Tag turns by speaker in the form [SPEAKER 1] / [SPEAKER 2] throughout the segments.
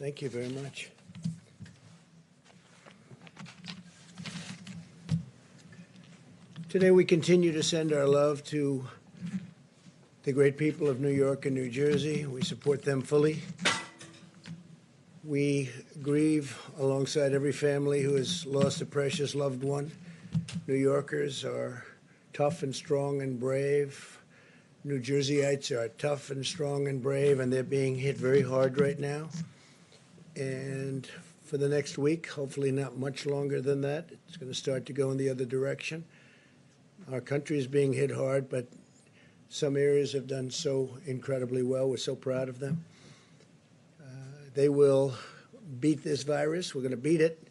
[SPEAKER 1] Thank you very much. Today we continue to send our love to the great people of New York and New Jersey. We support them fully. We grieve alongside every family who has lost a precious loved one. New Yorkers are tough and strong and brave. New Jerseyites are tough and strong and brave, and they're being hit very hard right now. And for the next week, hopefully not much longer than that, it's going to start to go in the other direction. Our country is being hit hard, but some areas have done so incredibly well. We're so proud of them. They will beat this virus. We're going to beat it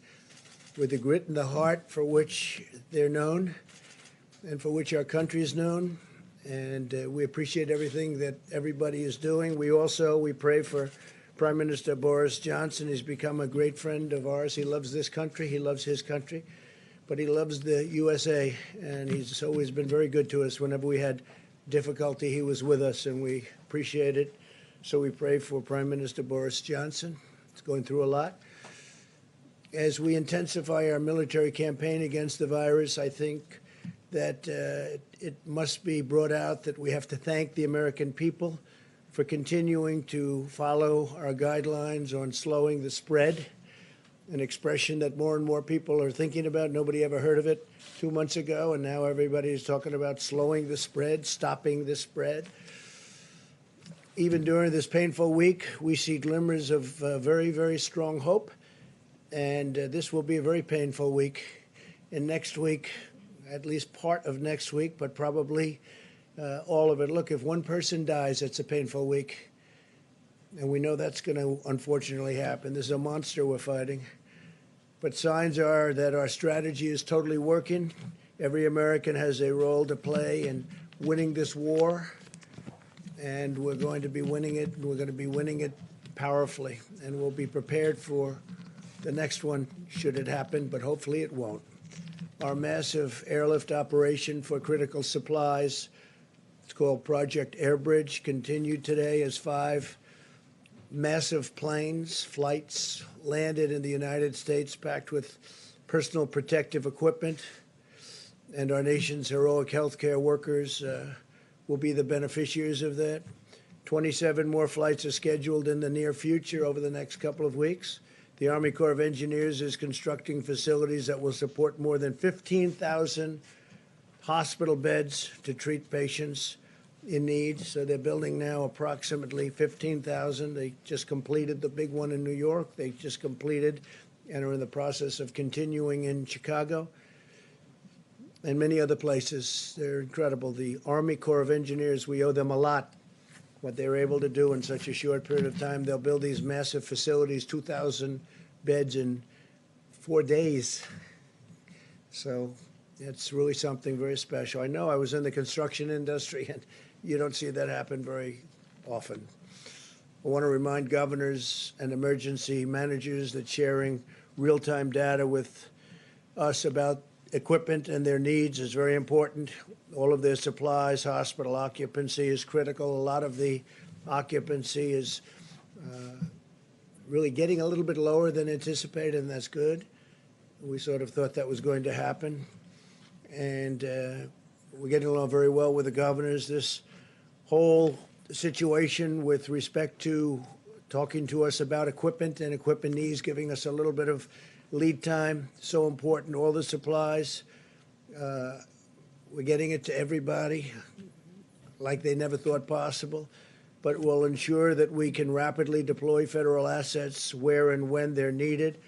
[SPEAKER 1] with the grit and the heart for which they're known and for which our country is known. And we appreciate everything that everybody is doing. We pray for Prime Minister Boris Johnson. He's become a great friend of ours. He loves this country. He loves his country. But he loves the USA, and he's always been very good to us. Whenever we had difficulty, he was with us, and we appreciate it. So we pray for Prime Minister Boris Johnson. He's going through a lot. As we intensify our military campaign against the virus, I think that it must be brought out that we have to thank the American people for continuing to follow our guidelines on slowing the spread, an expression that more and more people are thinking about. Nobody ever heard of it 2 months ago, and now everybody is talking about slowing the spread, stopping the spread. Even during this painful week, we see glimmers of very, very strong hope, and this will be a very painful week. And next week, at least part of next week, but probably all of it. Look, if one person dies, it's a painful week. And we know that's going to unfortunately happen. This is a monster we're fighting. But signs are that our strategy is totally working. Every American has a role to play in winning this war. And we're going to be winning it. We're going to be winning it powerfully. And we'll be prepared for the next one should it happen, but hopefully it won't. Our massive airlift operation for critical supplies, it's called Project Airbridge, continued today as 5 massive planes, flights landed in the United States packed with personal protective equipment. And our nation's heroic healthcare workers will be the beneficiaries of that. 27 more flights are scheduled in the near future over the next couple of weeks. The Army Corps of Engineers is constructing facilities that will support more than 15,000 hospital beds to treat patients in need. So they're building now approximately 15,000. They just completed the big one in New York. They just completed and are in the process of continuing in Chicago and many other places. They're incredible. The Army Corps of Engineers, we owe them a lot, what they were able to do in such a short period of time. They'll build these massive facilities, 2,000 beds in 4 days. So it's really something very special. I know I was in the construction industry, and you don't see that happen very often. I want to remind governors and emergency managers that sharing real-time data with us about equipment and their needs is very important. All of their supplies, hospital occupancy is critical. A lot of the occupancy is really getting a little bit lower than anticipated, and that's good. We sort of thought that was going to happen. And we're getting along very well with the governors. This whole situation with respect to talking to us about equipment and equipment needs, giving us a little bit of lead time, so important. All the supplies, we're getting it to everybody like they never thought possible, but will ensure that we can rapidly deploy federal assets where and when they're needed,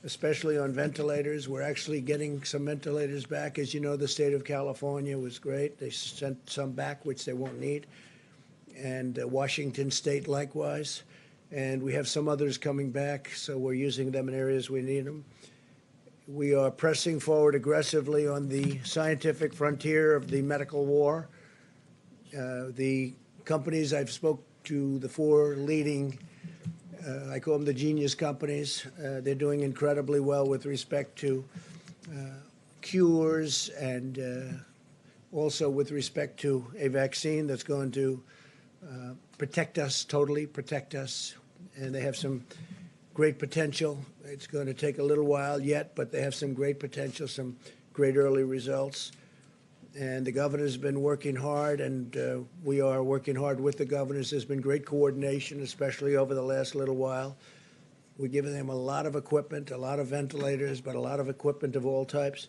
[SPEAKER 1] especially on ventilators. We're actually getting some ventilators back. As you know, the state of California was great. They sent some back, which they won't need, and Washington State likewise. And we have some others coming back, so we're using them in areas we need them. We are pressing forward aggressively on the scientific frontier of the medical war. The companies I've spoke to, the 4 leading, I call them the genius companies, they're doing incredibly well with respect to cures and also with respect to a vaccine that's going to protect us, totally protect us. And they have some great potential. It's going to take a little while yet, but they have some great potential, some great early results. And the governor's been working hard, and we are working hard with the governors. There's been great coordination, especially over the last little while. We're giving them a lot of equipment, a lot of ventilators, but a lot of equipment of all types.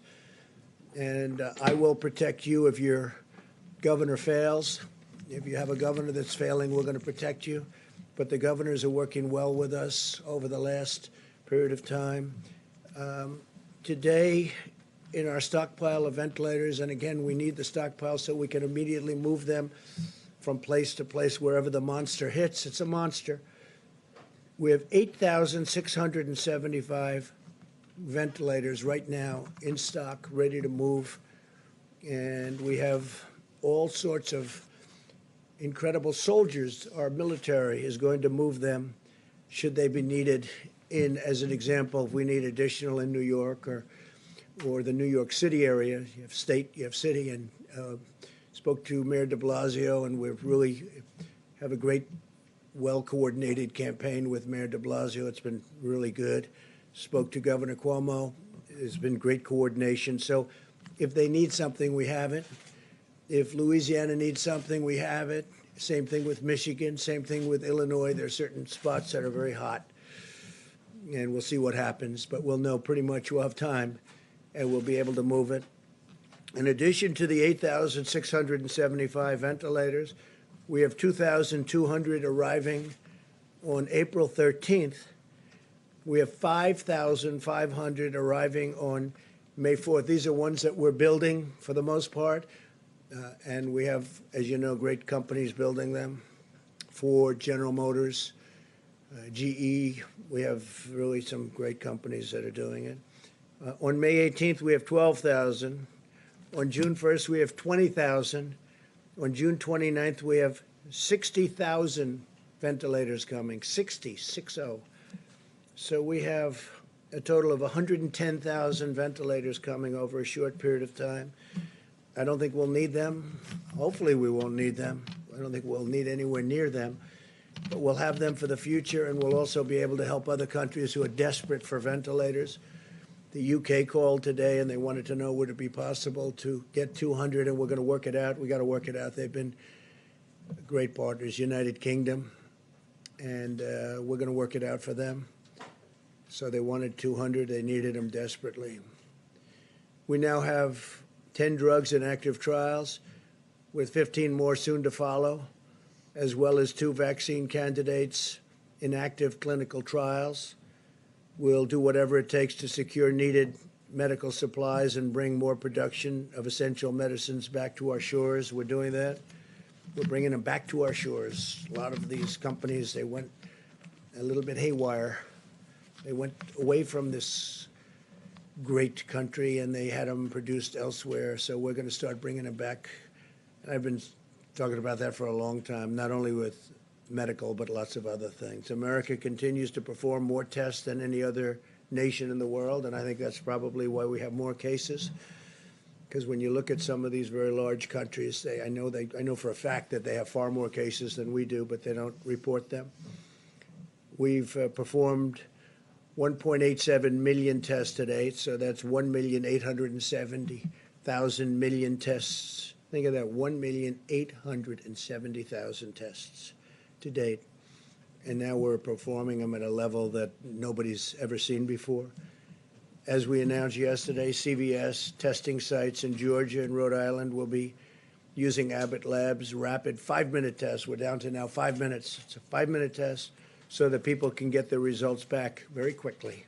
[SPEAKER 1] And I will protect you if your governor fails. If you have a governor that's failing, we're going to protect you. But the governors are working well with us over the last period of time. Today, in our stockpile of ventilators, and again, we need the stockpile so we can immediately move them from place to place wherever the monster hits. It's a monster. We have 8,675 ventilators right now in stock, ready to move. And we have all sorts of incredible soldiers. Our military is going to move them should they be needed in, as an example, if we need additional in New York or the New York City area. You have state, you have city, and spoke to Mayor de Blasio, and we really have a great, well-coordinated campaign with Mayor de Blasio. It's been really good. Spoke to Governor Cuomo. There's been great coordination. So if they need something, we have it. If Louisiana needs something, we have it. Same thing with Michigan. Same thing with Illinois. There are certain spots that are very hot, and we'll see what happens. But we'll know pretty much. We'll have time, and we'll be able to move it. In addition to the 8,675 ventilators, we have 2,200 arriving on April 13th. We have 5,500 arriving on May 4th. These are ones that we're building for the most part. And we have, as you know, great companies building them. Ford, General Motors, GE. We have really some great companies that are doing it. On May 18th, we have 12,000. On June 1st, we have 20,000. On June 29th, we have 60,000 ventilators coming, 60. So we have a total of 110,000 ventilators coming over a short period of time. I don't think we'll need them. Hopefully we won't need them. I don't think we'll need anywhere near them. But we'll have them for the future, and we'll also be able to help other countries who are desperate for ventilators. The UK called today, and they wanted to know would it be possible to get 200, and we're going to work it out. We got to work it out. They've been great partners, United Kingdom, and we're going to work it out for them. So they wanted 200. They needed them desperately. We now have 10 drugs in active trials, with 15 more soon to follow, as well as 2 vaccine candidates in active clinical trials. We'll do whatever it takes to secure needed medical supplies and bring more production of essential medicines back to our shores. We're doing that. We're bringing them back to our shores. A lot of these companies, they went a little bit haywire. They went away from this great country, and they had them produced elsewhere. So we're going to start bringing them back. And I've been talking about that for a long time, not only with medical, but lots of other things. America continues to perform more tests than any other nation in the world, and I think that's probably why we have more cases. Because when you look at some of these very large countries, I know for a fact that they have far more cases than we do, but they don't report them. We've performed 1.87 million tests to date, so that's 1,870,000 million tests. Think of that, 1,870,000 tests to date. And now we're performing them at a level that nobody's ever seen before. As we announced yesterday, CVS testing sites in Georgia and Rhode Island will be using Abbott Labs' rapid 5-minute test. We're down to now 5 minutes. It's a 5-minute test so that people can get their results back very quickly.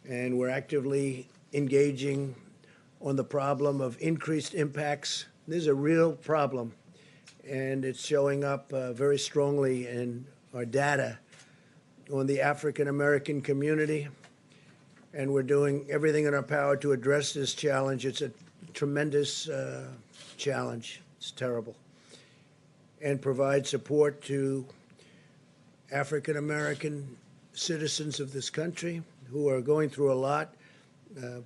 [SPEAKER 1] And we're actively engaging on the problem of increased impacts. This is a real problem, and it's showing up very strongly in our data on the African-American community. And we're doing everything in our power to address this challenge. It's a tremendous challenge. It's terrible. And provide support to African-American citizens of this country who are going through a lot,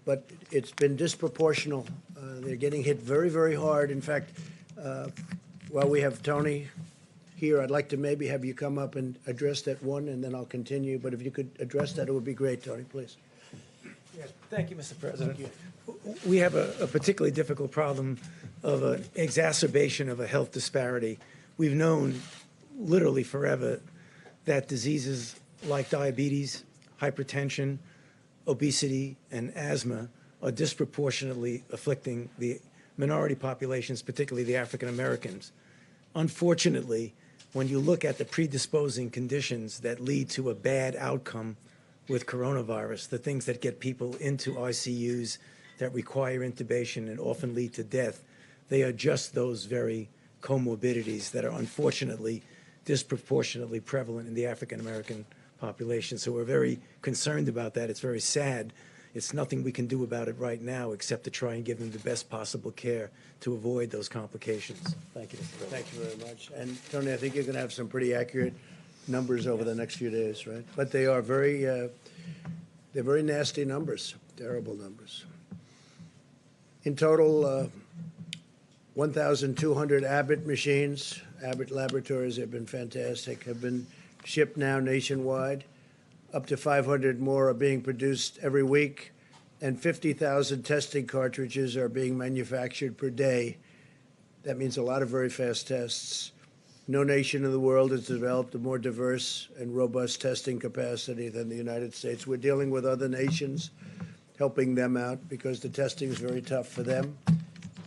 [SPEAKER 1] but it's been disproportional. They're getting hit very, very hard. In fact, while we have Tony here. I'd like to maybe have you come up and address that one, and then I'll continue. But if you could address that, it would be great, Tony, please.
[SPEAKER 2] Yes, thank you, Mr. President. We have a particularly difficult problem of an exacerbation of a health disparity. We've known literally forever that diseases like diabetes, hypertension, obesity, and asthma are disproportionately afflicting the minority populations, particularly the African Americans. Unfortunately, when you look at the predisposing conditions that lead to a bad outcome with coronavirus, the things that get people into ICUs, that require intubation and often lead to death, they are just those very comorbidities that are unfortunately disproportionately prevalent in the African American population. So we're very concerned about that. It's very sad. It's nothing we can do about it right now except to try and give them the best possible care to avoid those complications. Thank you, Mr. President.
[SPEAKER 1] Thank you very much. And Tony, I think you're going to have some pretty accurate numbers over the next few days, right? But they are they're very nasty numbers, terrible numbers. In total, 1,200 Abbott machines, Abbott laboratories have been fantastic, have been shipped now nationwide. Up to 500 more are being produced every week, and 50,000 testing cartridges are being manufactured per day. That means a lot of very fast tests. No nation in the world has developed a more diverse and robust testing capacity than the United States. We're dealing with other nations, helping them out because the testing is very tough for them,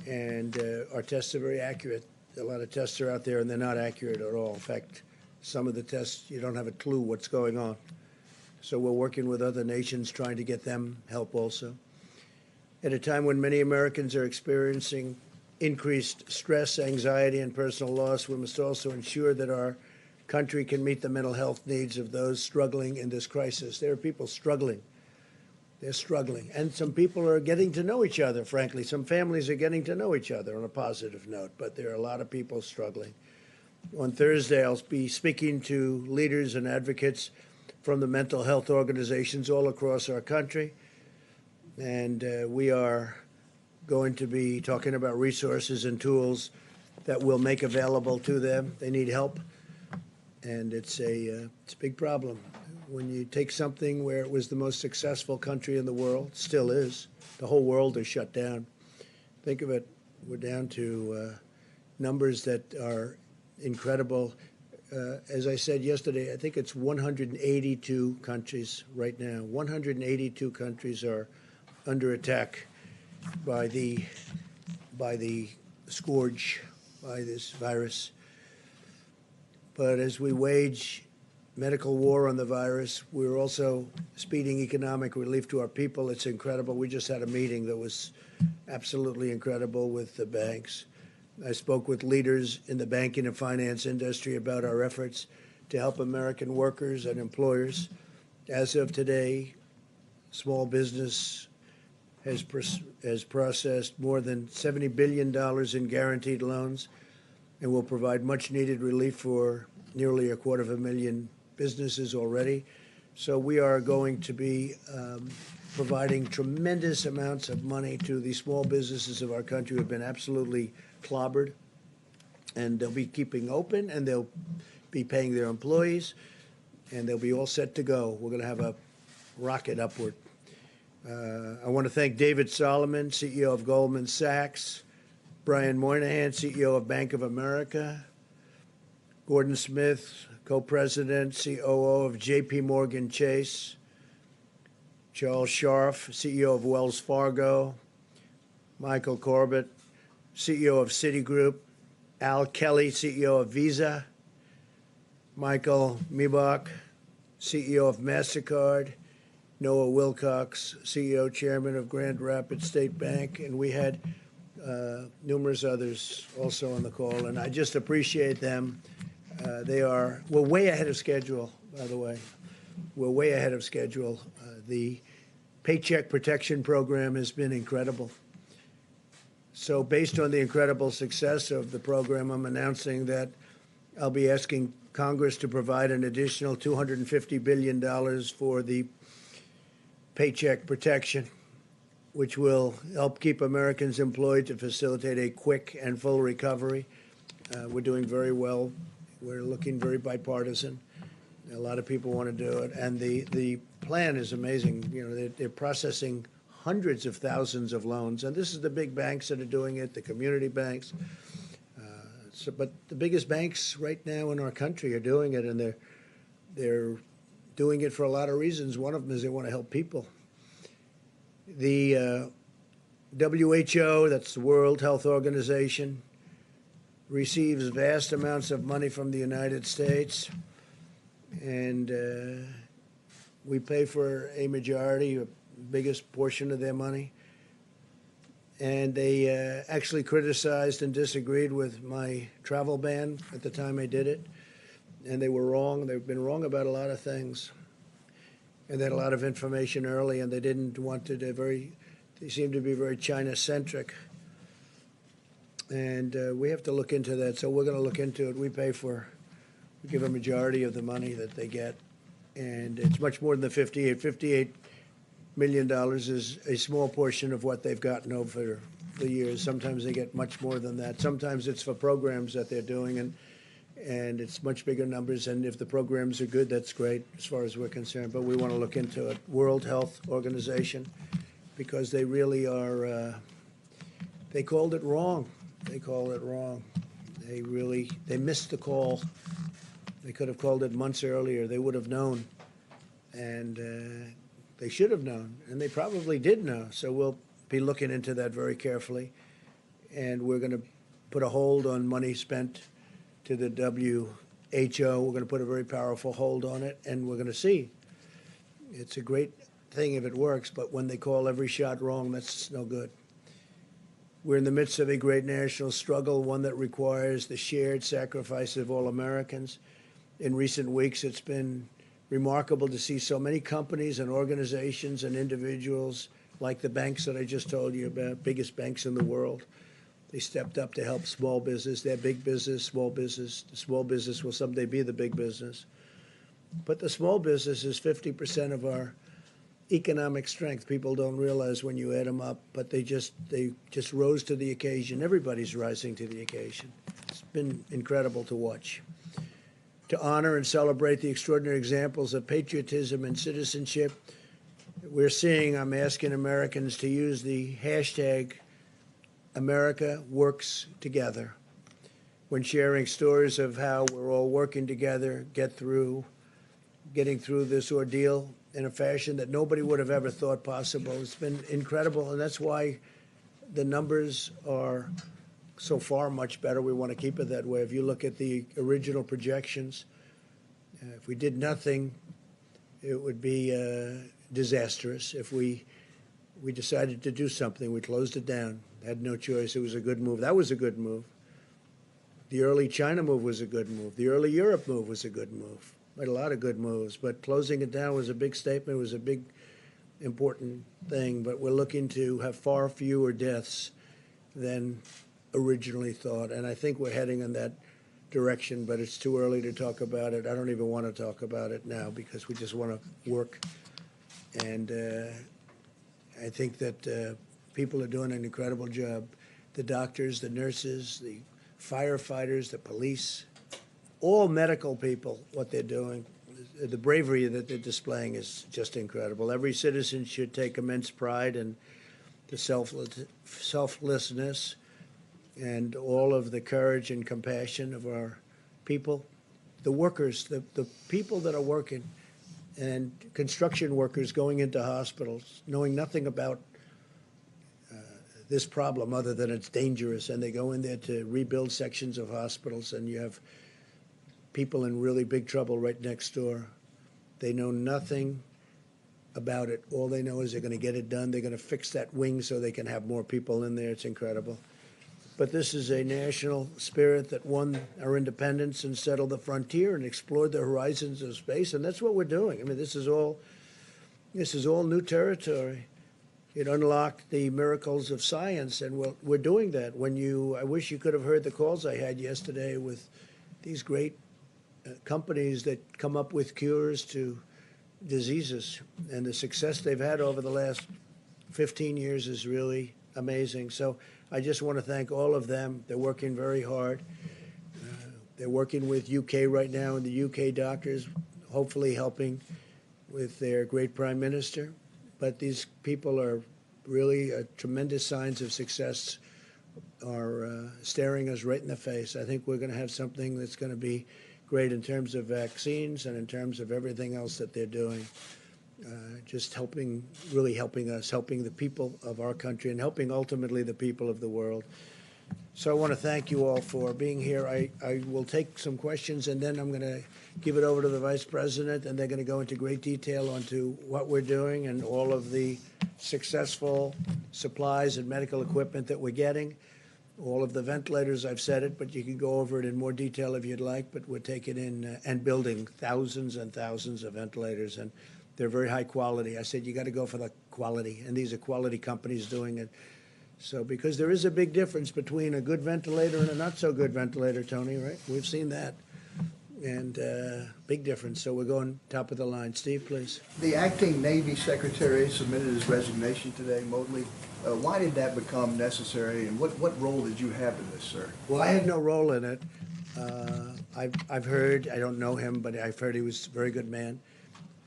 [SPEAKER 1] and our tests are very accurate. A lot of tests are out there, and they're not accurate at all. In fact, some of the tests, you don't have a clue what's going on. So we're working with other nations trying to get them help also. At a time when many Americans are experiencing increased stress, anxiety, and personal loss, we must also ensure that our country can meet the mental health needs of those struggling in this crisis. There are people struggling. They're struggling. And some people are getting to know each other, frankly. Some families are getting to know each other on a positive note, but there are a lot of people struggling. On Thursday, I'll be speaking to leaders and advocates from the mental health organizations all across our country. And we are going to be talking about resources and tools that we'll make available to them. They need help, and it's a big problem. When you take something where it was the most successful country in the world, still is, the whole world is shut down. Think of it, we're down to numbers that are incredible. As I said yesterday, I think it's 182 countries right now. 182 countries are under attack by the scourge, by this virus. But as we wage medical war on the virus, we're also speeding economic relief to our people. It's incredible. We just had a meeting that was absolutely incredible with the banks. I spoke with leaders in the banking and finance industry about our efforts to help American workers and employers. As of today, small business has processed more than $70 billion in guaranteed loans and will provide much-needed relief for nearly 250,000 businesses already. So we are going to be providing tremendous amounts of money to the small businesses of our country who have been absolutely clobbered, and they'll be keeping open, and they'll be paying their employees, and they'll be all set to go. We're going to have a rocket upward. I want to thank David Solomon, CEO of Goldman Sachs, Brian Moynihan, CEO of Bank of America, Gordon Smith, co-president, COO of J.P. Morgan Chase, Charles Scharf, CEO of Wells Fargo, Michael Corbett, CEO of Citigroup, Al Kelly, CEO of Visa, Michael Miebach, CEO of MasterCard, Noah Wilcox, CEO, Chairman of Grand Rapids State Bank, and we had numerous others also on the call, and I just appreciate them. We're way ahead of schedule, by the way. We're way ahead of schedule. The Paycheck Protection Program has been incredible. So based on the incredible success of the program, I'm announcing that I'll be asking Congress to provide an additional $250 billion for the Paycheck Protection, which will help keep Americans employed to facilitate a quick and full recovery. We're doing very well We're looking very bipartisan. A lot of people want to do it, and the plan is amazing. You know, they're processing hundreds of thousands of loans, and this is the big banks that are doing it, the community banks. But the biggest banks right now in our country are doing it, and they're doing it for a lot of reasons. One of them is they want to help people. The WHO, that's the World Health Organization, receives vast amounts of money from the United States, and we pay for a majority, a biggest portion of their money. And they actually criticized and disagreed with my travel ban at the time I did it. And they were wrong. They've been wrong about a lot of things. And they had a lot of information early, and they didn't want to, they seemed to be very China-centric. And we have to look into that. So we're going to look into it. We give a majority of the money that they get. And it's much more than the 58 million dollars is a small portion of what they've gotten over the years. Sometimes they get much more than that. Sometimes it's for programs that they're doing, and it's much bigger numbers. And if the programs are good, that's great as far as we're concerned. But we want to look into it. World Health Organization, because they really are. They called it wrong. They called it wrong. They missed the call. They could have called it months earlier. They would have known, and they should have known, and they probably did know. So we'll be looking into that very carefully, and we're going to put a hold on money spent to the WHO. We're going to put a very powerful hold on it, and we're going to see. It's a great thing if it works, but when they call every shot wrong, that's no good. We're in the midst of a great national struggle, one that requires the shared sacrifice of all Americans. In recent weeks, it's been remarkable to see so many companies and organizations and individuals like the banks that I just told you about, biggest banks in the world. They stepped up to help small business. They're big business, small business. The small business will someday be the big business. But the small business is 50% of our economic strength. People don't realize when you add them up, but they just rose to the occasion. Everybody's rising to the occasion. It's been incredible to watch. To honor and celebrate the extraordinary examples of patriotism and citizenship we're seeing, I'm asking Americans to use the hashtag America Works Together when sharing stories of how we're all working together, getting through this ordeal in a fashion that nobody would have ever thought possible. It's been incredible, and that's why the numbers are so far much better. We want to keep it that way. If you look at the original projections, if we did nothing, it would be disastrous. If we decided to do something, we closed it down, had no choice. It was a good move. That was a good move. The early China move was a good move. The early Europe move was a good move. We had a lot of good moves, but closing it down was a big statement. It was a big, important thing. But we're looking to have far fewer deaths than originally thought, and I think we're heading in that direction, but it's too early to talk about it. I don't even want to talk about it now because we just want to work, and I think that people are doing an incredible job. The doctors, the nurses, the firefighters, the police, all medical people, what they're doing, the bravery that they're displaying is just incredible. Every citizen should take immense pride in the selflessness and all of the courage and compassion of our people, the workers, the people that are working, and construction workers going into hospitals, knowing nothing about this problem other than it's dangerous, and they go in there to rebuild sections of hospitals, and you have people in really big trouble right next door. They know nothing about it. All they know is they're going to get it done. They're going to fix that wing so they can have more people in there. It's incredible. But this is a national spirit that won our independence and settled the frontier and explored the horizons of space, and that's what we're doing. I mean, this is all new territory. It unlocked the miracles of science, and we're doing that. I wish you could have heard the calls I had yesterday with these great companies that come up with cures to diseases, and the success they've had over the last 15 years is really amazing. So I just want to thank all of them. They're working very hard. They're working with UK right now, and the UK doctors, hopefully helping with their great prime minister. But these people are really tremendous signs of success are staring us right in the face. I think we're going to have something that's going to be great in terms of vaccines and in terms of everything else that they're doing. Just helping, really helping us, helping the people of our country, and helping ultimately the people of the world. So I want to thank you all for being here. I will take some questions, and then I'm going to give it over to the Vice President, and they're going to go into great detail onto what we're doing and all of the successful supplies and medical equipment that we're getting. All of the ventilators, I've said it, but you can go over it in more detail if you'd like, but we're taking in and building thousands and thousands of ventilators, and they're very high quality. I said, you got to go for the quality, and these are quality companies doing it. So, because there is a big difference between a good ventilator and a not so good ventilator, Tony, right? We've seen that. And big difference. So we're going top of the line. Steve, please.
[SPEAKER 3] The acting Navy Secretary submitted his resignation today, Motley. Why did that become necessary, and what role did you have in this, sir?
[SPEAKER 1] Well, I had no role in it. I've heard, I don't know him, but I've heard he was a very good man.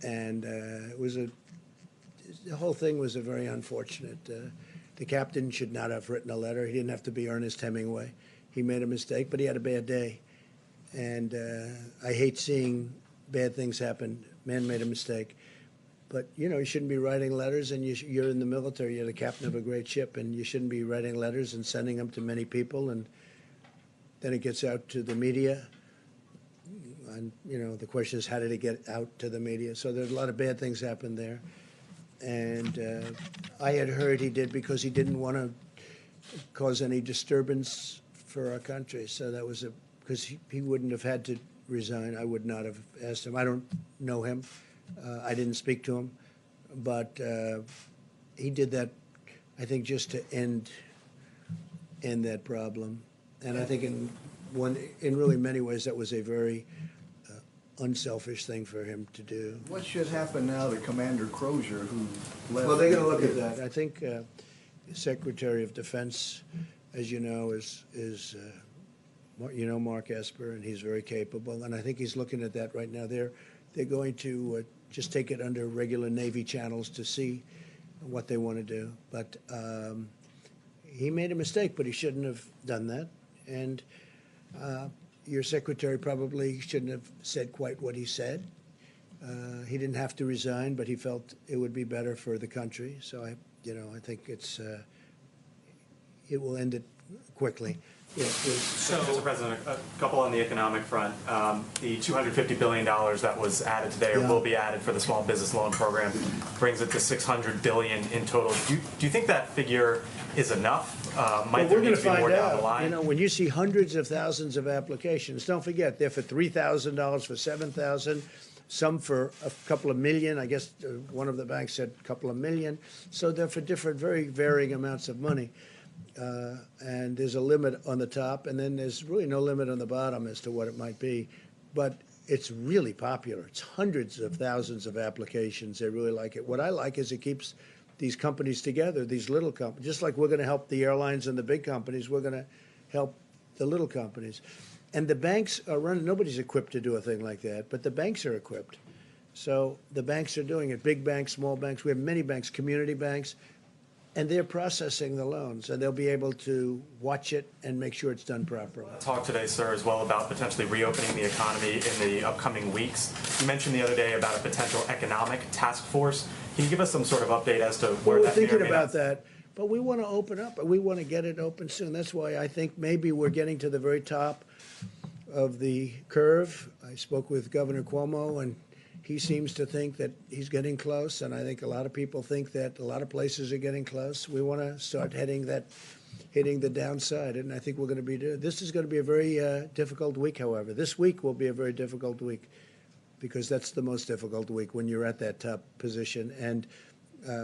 [SPEAKER 1] And it was the whole thing was a very unfortunate. The captain should not have written a letter. He didn't have to be Ernest Hemingway. He made a mistake, but he had a bad day. And I hate seeing bad things happen. Man made a mistake. But, you know, you shouldn't be writing letters, and you're in the military. You're the captain of a great ship, and you shouldn't be writing letters and sending them to many people. And then it gets out to the media. And, you know, the question is, how did it get out to the media? So there's a lot of bad things happened there. And I had heard he did because he didn't want to cause any disturbance for our country. So that was because he wouldn't have had to resign. I would not have asked him. I don't know him. I didn't speak to him. But he did that, I think, just to end that problem. And I think in really many ways that was a very unselfish thing for him to do.
[SPEAKER 3] What should happen now to Commander Crozier, who left?
[SPEAKER 1] Well, they're going to look at that. I think the Secretary of Defense, as you know, is Mark Esper, and he's very capable. And I think he's looking at that right now. They're going to just take it under regular Navy channels to see what they want to do. But he made a mistake, but he shouldn't have done that. And your secretary probably shouldn't have said quite what he said. He didn't have to resign, but he felt it would be better for the country. So I think it will end it quickly. Yeah,
[SPEAKER 4] so, Mr. President, a couple on the economic front. The $250 billion that was added today, or will be added for the small business loan program, brings it to $600 billion in total. Do you think that figure is enough? Might there need to be more down the line?
[SPEAKER 1] You know, when you see hundreds of thousands of applications, don't forget they're for $3,000, for $7,000, some for a couple of million. I guess one of the banks said a couple of million. So they're for different, very varying amounts of money. And there's a limit on the top, and then there's really no limit on the bottom as to what it might be. But it's really popular. It's hundreds of thousands of applications. They really like it. What I like is it keeps these companies together, these little companies. Just like we're going to help the airlines and the big companies, we're going to help the little companies. And the banks are running. Nobody's equipped to do a thing like that, but the banks are equipped. So the banks are doing it. Big banks, small banks. We have many banks, community banks. And they're processing the loans, and they'll be able to watch it and make sure it's done properly.
[SPEAKER 4] Talk today, sir, as well about potentially reopening the economy in the upcoming weeks. You mentioned the other day about a potential economic task force. Can you give us some sort of update as to where
[SPEAKER 1] we're
[SPEAKER 4] that
[SPEAKER 1] thinking about that, but we want to open up. We want to get it open soon. That's why I think maybe we're getting to the very top of the curve. I spoke with Governor Cuomo, and he seems to think that he's getting close, and I think a lot of people think that a lot of places are getting close. We want to start hitting the downside, and I think we're going to be doing. This is going to be a very difficult week, however. This week will be a very difficult week because that's the most difficult week when you're at that top position, and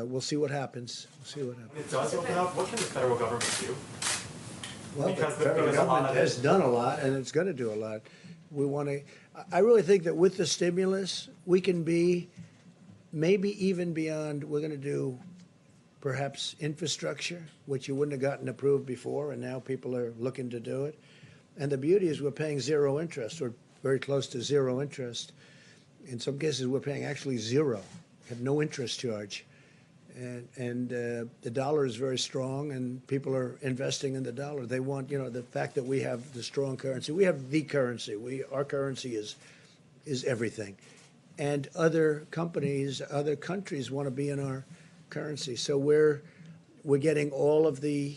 [SPEAKER 1] we'll see what happens. We'll see what happens.
[SPEAKER 4] It does open up. What can the federal government do?
[SPEAKER 1] Well, the federal government has done a lot, and it's going to do a lot. We want to. I really think that with the stimulus, we can be maybe even beyond. We're going to do perhaps infrastructure, which you wouldn't have gotten approved before, and now people are looking to do it. And the beauty is we're paying zero interest, or very close to zero interest. In some cases, we're paying actually zero, have no interest charge. And the dollar is very strong, and people are investing in the dollar. They want, the fact that we have the strong currency. We have the currency. Our currency is everything. And other companies, other countries want to be in our currency. So we're getting all of the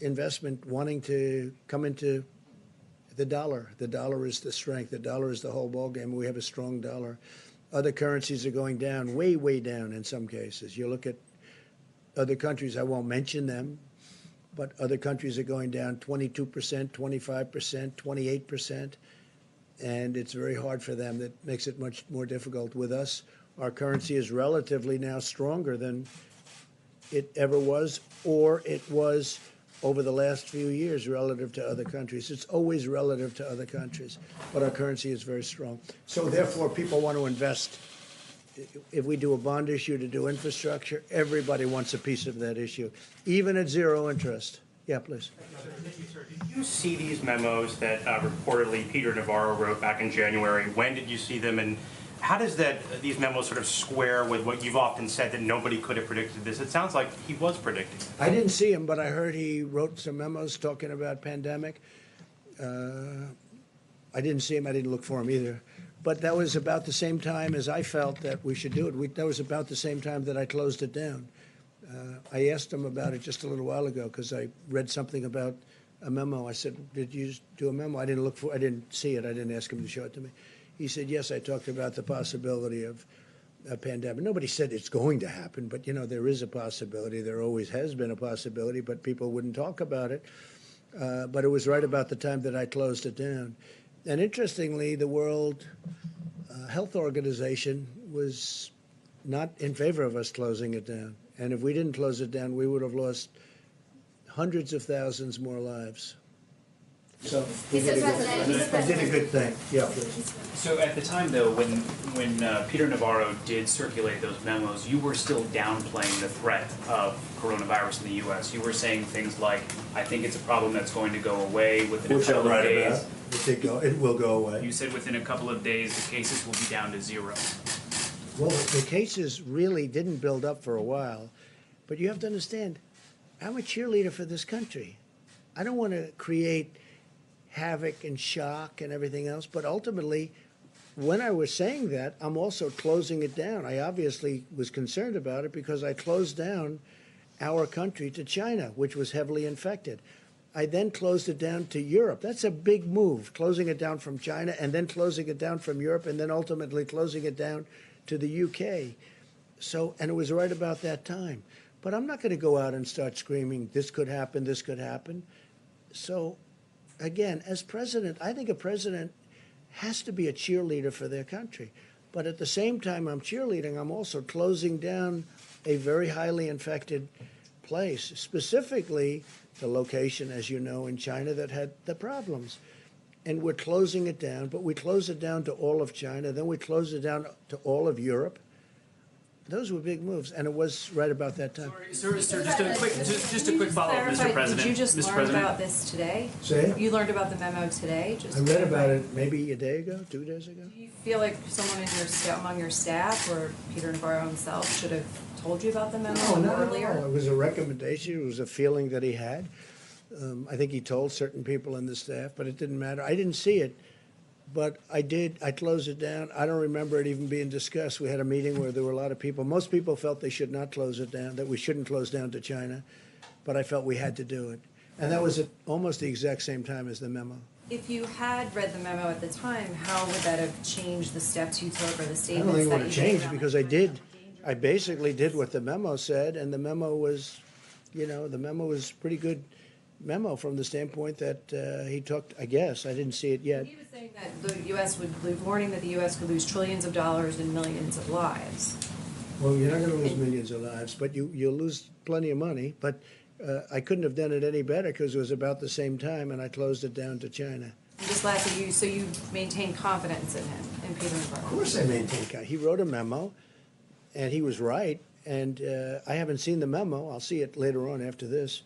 [SPEAKER 1] investment wanting to come into the dollar. The dollar is the strength. The dollar is the whole ballgame. We have a strong dollar. Other currencies are going down, way, way down in some cases. You look at other countries, I won't mention them, but other countries are going down 22%, 25%, 28%, and it's very hard for them. That makes it much more difficult. With us, our currency is relatively now stronger than it ever was, or it was over the last few years relative to other countries. It's always relative to other countries, but our currency is very strong. So therefore, people want to invest. If we do a bond issue to do infrastructure, everybody wants a piece of that issue, even at zero interest. Yeah, please.
[SPEAKER 5] Did you see these memos that reportedly Peter Navarro wrote back in January? When did you see them, and how does these memos sort of square with what you've often said that nobody could have predicted this? It sounds like he was predicting.
[SPEAKER 1] I didn't see him, but I heard he wrote some memos talking about pandemic. I didn't see him. I didn't look for him either. But that was about the same time as I felt that we should do it. That was about the same time that I closed it down. I asked him about it just a little while ago because I read something about a memo. I said, "Did you do a memo?" I didn't see it. I didn't ask him to show it to me. He said, "Yes, I talked about the possibility of a pandemic." Nobody said it's going to happen, but there is a possibility. There always has been a possibility, but people wouldn't talk about it. But it was right about the time that I closed it down. And interestingly, the World Health Organization was not in favor of us closing it down. And if we didn't close it down, we would have lost hundreds of thousands more lives. So we did a good thing. Yeah.
[SPEAKER 6] So at the time, though, when Peter Navarro did circulate those memos, you were still downplaying the threat of coronavirus in the U.S. You were saying things like, "I think it's a problem that's going to go away within a couple of days."
[SPEAKER 1] It will go away.
[SPEAKER 6] You said within a couple of days the cases will be down to zero.
[SPEAKER 1] Well, the cases really didn't build up for a while, but you have to understand, I'm a cheerleader for this country. I don't want to create havoc and shock and everything else, but ultimately, when I was saying that, I'm also closing it down. I obviously was concerned about it because I closed down our country to China, which was heavily infected. I then closed it down to Europe. That's a big move, closing it down from China and then closing it down from Europe and then ultimately closing it down to the UK. So, and it was right about that time. But I'm not going to go out and start screaming, this could happen, this could happen. So, again, as president, I think a president has to be a cheerleader for their country. But at the same time I'm cheerleading, I'm also closing down a very highly infected place, specifically the location, as you know, in China that had the problems. And we're closing it down, but we close it down to all of China, then we close it down to all of Europe. Those were big moves, and it was right about that time.
[SPEAKER 6] Sir, just a quick follow-up, Mr. President.
[SPEAKER 7] Did you just
[SPEAKER 6] Mr.
[SPEAKER 7] learn
[SPEAKER 6] President?
[SPEAKER 7] about this today?
[SPEAKER 1] Say?
[SPEAKER 7] You learned about the memo today? Just
[SPEAKER 1] I read about it maybe a day ago, 2 days ago.
[SPEAKER 7] Do you feel like someone in among your staff or Peter Navarro himself should have told you about the memo
[SPEAKER 1] No, not at
[SPEAKER 7] earlier?
[SPEAKER 1] all. It was a recommendation. It was a feeling that he had. I think he told certain people in the staff, but it didn't matter. I didn't see it, but I did. I closed it down. I don't remember it even being discussed. We had a meeting where there were a lot of people. Most people felt they should not close it down, that we shouldn't close down to China, but I felt we had to do it. And that was at almost the exact same time as the memo.
[SPEAKER 7] If you had read the memo at the time, how would that have changed the steps you took or the
[SPEAKER 1] I
[SPEAKER 7] statements
[SPEAKER 1] don't think it
[SPEAKER 7] that
[SPEAKER 1] would have
[SPEAKER 7] you made
[SPEAKER 1] changed
[SPEAKER 7] around
[SPEAKER 1] because
[SPEAKER 7] that
[SPEAKER 1] I
[SPEAKER 7] time?
[SPEAKER 1] did. I basically did what the memo said, and the memo was, the memo was pretty good memo from the standpoint that he talked, I guess, I didn't see it yet.
[SPEAKER 7] He was saying that the U.S. would lose, warning that the U.S. could lose trillions of dollars and millions of lives.
[SPEAKER 1] Well, you're not going to lose millions of lives, but you'll lose plenty of money. But I couldn't have done it any better because it was about the same time, and I closed it down to China.
[SPEAKER 7] And just lastly, so you maintain confidence in him, in Peter Navarro?
[SPEAKER 1] Of course I maintain confidence. He wrote a memo, and he was right. And I haven't seen the memo. I'll see it later on after this.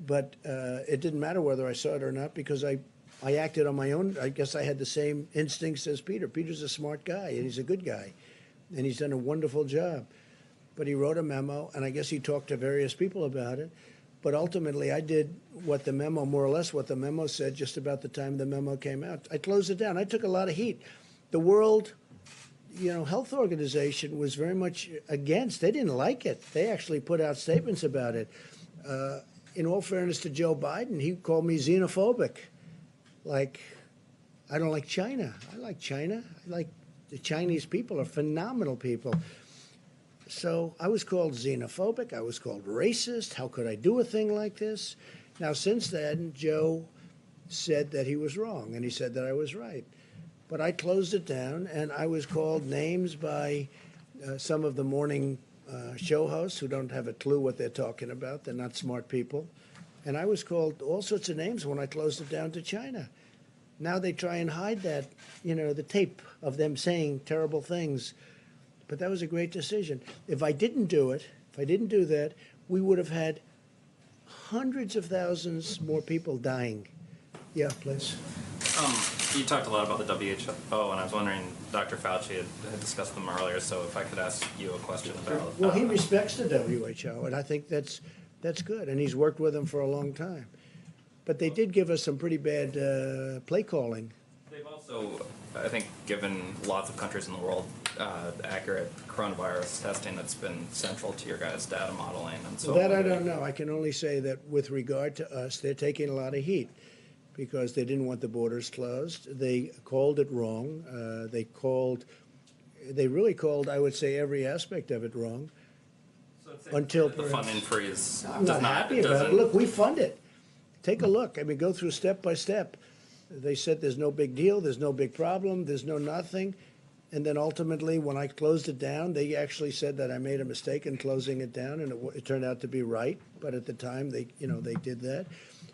[SPEAKER 1] But it didn't matter whether I saw it or not because I I acted on my own. I guess I had the same instincts as Peter. Peter's a smart guy, and he's a good guy, and he's done a wonderful job. But he wrote a memo, and I guess he talked to various people about it. But ultimately, I did what the memo, more or less what the memo said, just about the time the memo came out. I closed it down. I took a lot of heat. The World, Health Organization was very much against. They didn't like it. They actually put out statements about it. In all fairness to Joe Biden, he called me xenophobic. Like, I don't like China. I like China. I like the Chinese people are phenomenal people. So I was called xenophobic. I was called racist. How could I do a thing like this? Now, since then, Joe said that he was wrong, and he said that I was right. But I closed it down, and I was called names by some of the morning show hosts who don't have a clue what they're talking about. They're not smart people. And I was called all sorts of names when I closed it down to China. Now they try and hide that, the tape of them saying terrible things. But that was a great decision. If I didn't do it, if I didn't do that, we would have had hundreds of thousands more people dying. Yeah, please.
[SPEAKER 8] You talked a lot about the WHO, and I was wondering, Dr. Fauci had discussed them earlier, so if I could ask you a question about...
[SPEAKER 1] Well, he respects the WHO, and I think that's good, and he's worked with them for a long time. But they did give us some pretty bad play calling.
[SPEAKER 8] They've also, I think, given lots of countries in the world accurate coronavirus testing that's been central to your guys' data modeling. And so
[SPEAKER 1] that I don't know. I can only say that with regard to us, they're taking a lot of heat because they didn't want the borders closed. They called it wrong. They really called, I would say, every aspect of it wrong.
[SPEAKER 8] So
[SPEAKER 1] until
[SPEAKER 8] the funding freeze
[SPEAKER 1] I'm not happy about it. Look, we fund it. Take a look. I mean, go through step by step. They said there's no big deal, there's no big problem, there's no nothing. And then ultimately, when I closed it down, they actually said that I made a mistake in closing it down, and it turned out to be right. But at the time, they did that.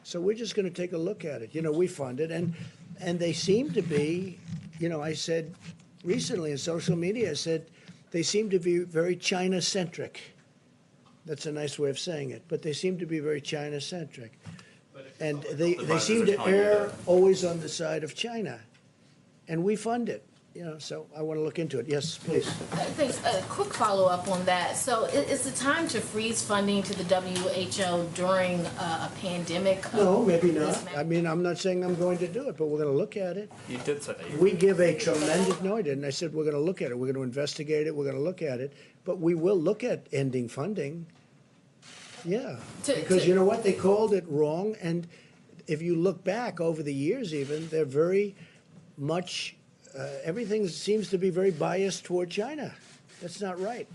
[SPEAKER 1] So we're just going to take a look at it. We fund it, and they seem to be, I said recently in social media, I said they seem to be very China-centric. That's a nice way of saying it, but they seem to be very China-centric. And they seem to err always on the side of China. And we fund it. So I want to look into it. Yes, please.
[SPEAKER 9] Thanks. A quick follow-up on that. So is it time to freeze funding to the WHO during a pandemic?
[SPEAKER 1] No, maybe not. I mean, I'm not saying I'm going to do it, but we're going to look at it.
[SPEAKER 8] You did say that.
[SPEAKER 1] We give a tremendous, no, I didn't. I said we're going to look at it. We're going to investigate it. We're going to look at it. But we will look at ending funding. Yeah. Because you know what? They called it wrong. And if you look back over the years even, they're very much... everything seems to be very biased toward China. That's not right.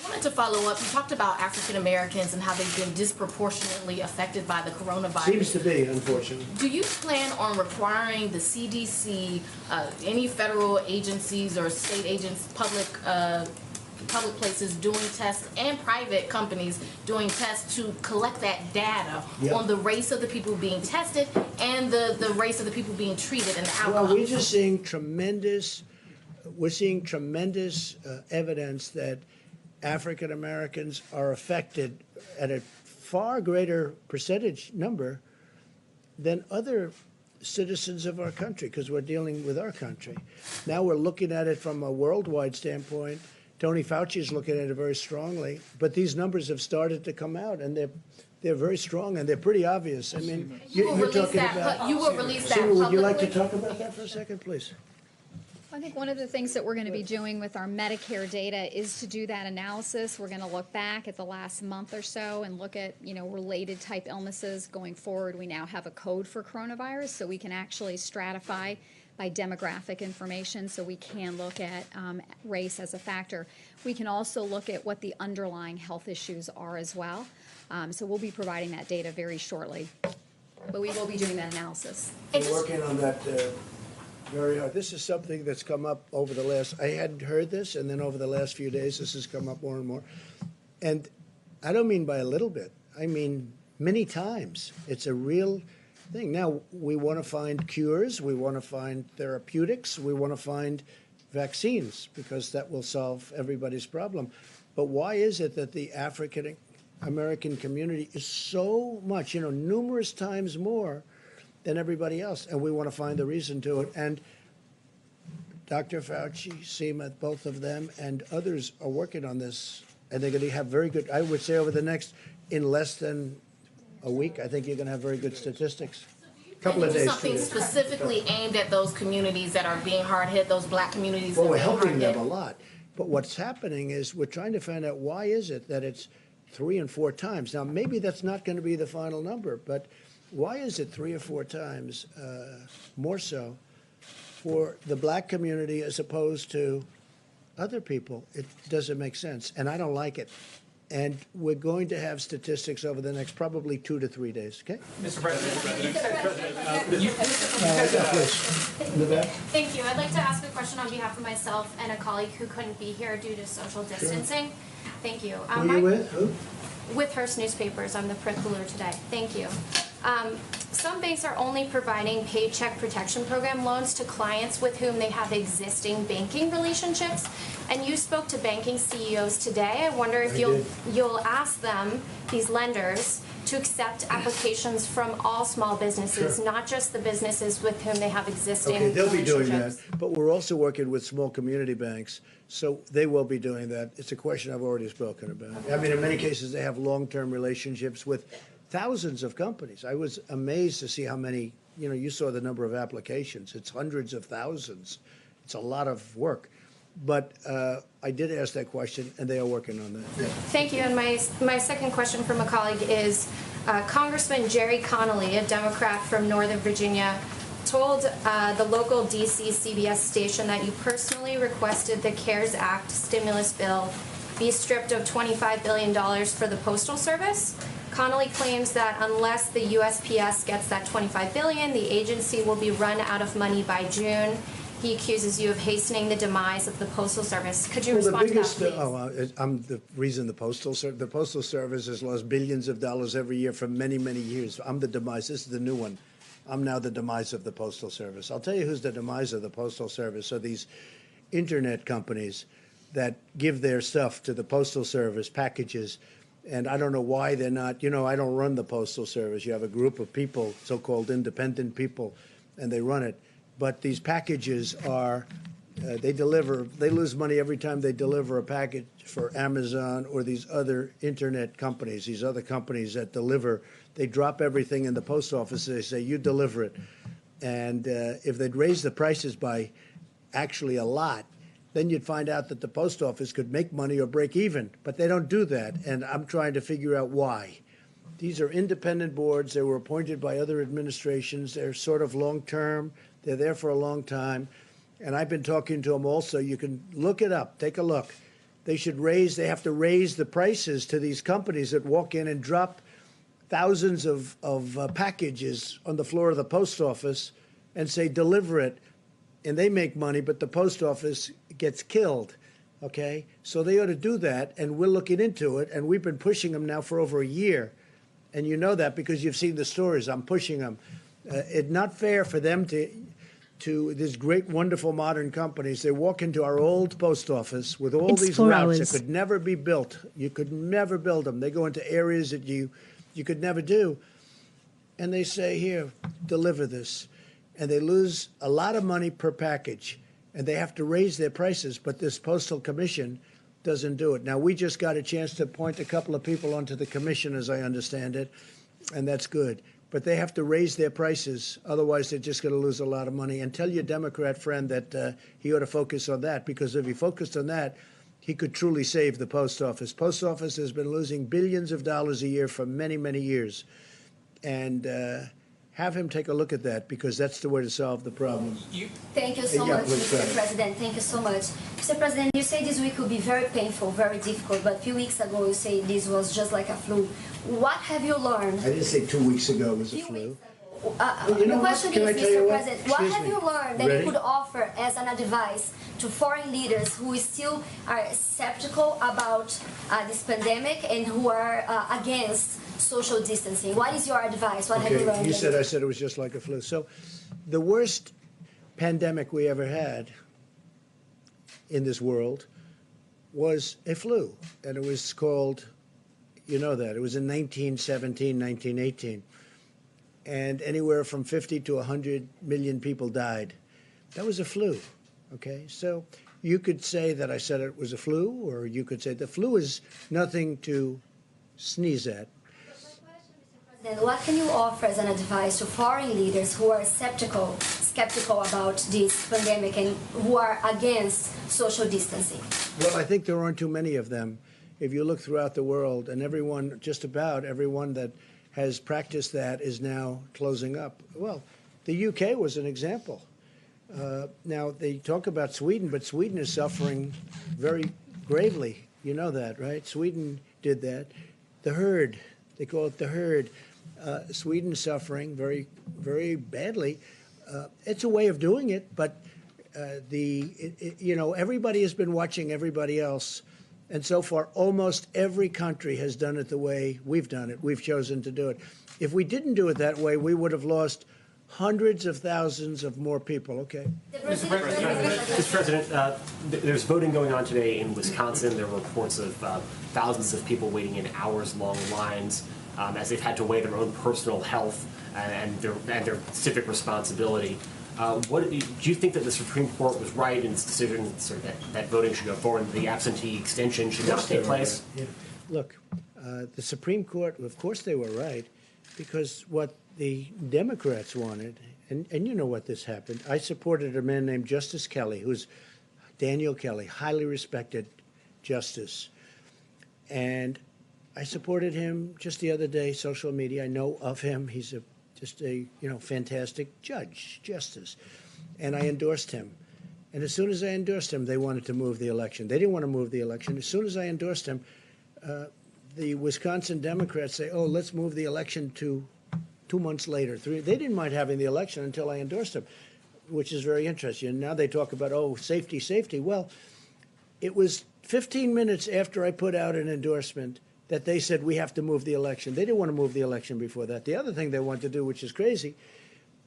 [SPEAKER 9] I wanted to follow up. You talked about African Americans and how they've been disproportionately affected by the coronavirus.
[SPEAKER 1] Seems to be, unfortunately.
[SPEAKER 9] Do you plan on requiring the CDC, any federal agencies or state agents, public places doing tests, and private companies doing tests to collect that data on the race of the people being tested and the race of the people being treated and the outcome?
[SPEAKER 1] Well, we're just seeing tremendous evidence that African Americans are affected at a far greater percentage number than other citizens of our country, because we're dealing with our country. Now we're looking at it from a worldwide standpoint. Tony Fauci is looking at it very strongly, but these numbers have started to come out, and they're very strong, and they're pretty obvious. I mean, you're talking about...
[SPEAKER 9] You will release that
[SPEAKER 1] Sue,
[SPEAKER 9] publicly?
[SPEAKER 1] would you like to talk about that for a second, please?
[SPEAKER 10] I think one of the things that we're going to be doing with our Medicare data is to do that analysis. We're going to look back at the last month or so and look at, related type illnesses going forward. We now have a code for coronavirus, so we can actually stratify by demographic information, so we can look at race as a factor. We can also look at what the underlying health issues are as well. So we'll be providing that data very shortly. But we will be doing that analysis.
[SPEAKER 1] We're working on that very hard. This is something that's come up over the last, I hadn't heard this, and then over the last few days this has come up more and more. And I don't mean by a little bit. I mean many times. It's a real thing. Now, we want to find cures, we want to find therapeutics, we want to find vaccines, because that will solve everybody's problem. But why is it that the African American community is so much, numerous times more than everybody else, and we want to find the reason to it. And Dr. Fauci, Seema, both of them, and others are working on this, and they're going to have very good, I would say over the next, in less than a week, I think you're going to have very good statistics. Couple of
[SPEAKER 9] Do
[SPEAKER 1] days.
[SPEAKER 9] something specifically aimed at those communities that are being hard hit, those black communities
[SPEAKER 1] Well,
[SPEAKER 9] that are
[SPEAKER 1] we're
[SPEAKER 9] being hard
[SPEAKER 1] helping
[SPEAKER 9] hit.
[SPEAKER 1] them a lot. But what's happening is we're trying to find out why is it that it's 3 and 4 times. Now, maybe that's not going to be the final number, but why is it 3 or 4 times more so for the black community as opposed to other people? It doesn't make sense, and I don't like it. And we're going to have statistics over the next probably 2 to 3 days, okay?
[SPEAKER 5] Mr. President.
[SPEAKER 1] In the back?
[SPEAKER 11] Thank you. I'd like to ask a question on behalf of myself and a colleague who couldn't be here due to social distancing. Thank you.
[SPEAKER 1] Who are you with? Who?
[SPEAKER 11] With Hearst Newspapers. I'm the print cooler today. Thank you. Some banks are only providing Paycheck Protection Program loans to clients with whom they have existing banking relationships. And you spoke to banking CEOs today. I wonder if you'll ask them, these lenders, to accept applications from all small businesses, not just the businesses with whom they have existing
[SPEAKER 1] Okay, they'll be doing that,
[SPEAKER 11] relationships.
[SPEAKER 1] but we're also working with small community banks, so they will be doing that. It's a question I've already spoken about. I mean, in many cases, they have long-term relationships with thousands of companies. I was amazed to see how many, you saw the number of applications. It's hundreds of thousands. It's a lot of work. But I did ask that question, and they are working on that. Yeah.
[SPEAKER 11] Thank you. And my second question from a colleague is Congressman Jerry Connolly, a Democrat from Northern Virginia, told the local DC CBS station that you personally requested the CARES Act stimulus bill be stripped of $25 billion for the Postal Service. Connolly claims that unless the USPS gets that $25 billion, the agency will be run out of money by June. He accuses you of hastening the demise of the Postal Service. Could you respond to that, please?
[SPEAKER 1] I'm the reason the Postal Service has lost billions of dollars every year for many, many years. I'm the demise. This is the new one. I'm now the demise of the Postal Service. I'll tell you who's the demise of the Postal Service are these internet companies that give their stuff to the Postal Service, packages, and I don't know why they're not, I don't run the Postal Service. You have a group of people, so-called independent people, and they run it. But these packages are, they lose money every time they deliver a package for Amazon or these other internet companies, these other companies that deliver. They drop everything in the post office. They say, you deliver it. And if they'd raise the prices by actually a lot, then you'd find out that the post office could make money or break even. But they don't do that. And I'm trying to figure out why. These are independent boards. They were appointed by other administrations. They're sort of long-term. They're there for a long time. And I've been talking to them also. You can look it up. Take a look. They have to raise the prices to these companies that walk in and drop thousands of packages on the floor of the post office and say, deliver it. And they make money, but the post office gets killed. Okay? So they ought to do that, and we're looking into it. And we've been pushing them now for over a year. And you know that because you've seen the stories. I'm pushing them. It's not fair for them to these great, wonderful modern companies. They walk into our old post office with all these routes that could never be built. You could never build them. They go into areas that you could never do. And they say, here, deliver this. And they lose a lot of money per package. And they have to raise their prices. But this Postal Commission doesn't do it. Now, we just got a chance to appoint a couple of people onto the commission, as I understand it. And that's good. But they have to raise their prices. Otherwise, they're just going to lose a lot of money. And tell your Democrat friend that he ought to focus on that, because if he focused on that, he could truly save the post office. Post office has been losing billions of dollars a year for many, many years. And have him take a look at that, because that's the way to solve the problem.
[SPEAKER 12] Thank you so much, Mr. President. Thank you so much. Mr. President, you say this week will be very painful, very difficult, but a few weeks ago you say this was just like a flu. What have you learned?
[SPEAKER 1] I didn't say 2 weeks ago it was a flu.
[SPEAKER 12] The question is, Mr. President, what have you learned that
[SPEAKER 1] Ready?
[SPEAKER 12] you could offer as an advice to foreign leaders who still are skeptical about this pandemic and who are against social distancing? What is your advice? What have you learned?
[SPEAKER 1] I said it was just like a flu. So the worst pandemic we ever had in this world was a flu. And it was called, you know that, it was in 1917, 1918. and anywhere from 50 to 100 million people died. That was a flu, okay? So you could say that I said it was a flu, or you could say the flu is nothing to sneeze at.
[SPEAKER 12] Then what can you offer as an advice to foreign leaders who are skeptical about this pandemic and who are against social distancing?
[SPEAKER 1] Well, I think there aren't too many of them. If you look throughout the world, and everyone, just about everyone that has practiced that is now closing up. Well, the UK was an example. Now, they talk about Sweden, but Sweden is suffering very gravely. You know that, right? Sweden did that. The herd, they call it the herd. Sweden's suffering very, very badly. It's a way of doing it, but everybody has been watching everybody else. And so far, almost every country has done it the way we've done it. We've chosen to do it. If we didn't do it that way, we would have lost hundreds of thousands of more people. Okay.
[SPEAKER 13] Mr. President, there's voting going on today in Wisconsin. There are reports of thousands of people waiting in hours-long lines as they've had to weigh their own personal health and their civic responsibility. Do you think that the Supreme Court was right in its decision that voting should go forward, the absentee extension should not take place?
[SPEAKER 1] Yeah. Look, the Supreme Court, of course they were right, because what the Democrats wanted, and you know what this happened. I supported a man named Justice Kelly, who's Daniel Kelly, highly respected justice. And I supported him just the other day, social media. I know of him. He's just a fantastic justice. And I endorsed him. And as soon as I endorsed him, they wanted to move the election. They didn't want to move the election. As soon as I endorsed him, the Wisconsin Democrats say, oh, let's move the election to 2 months later. They didn't mind having the election until I endorsed him, which is very interesting. And now they talk about, oh, safety, safety. Well, it was 15 minutes after I put out an endorsement that they said we have to move the election. They didn't want to move the election before that. The other thing they wanted to do, which is crazy,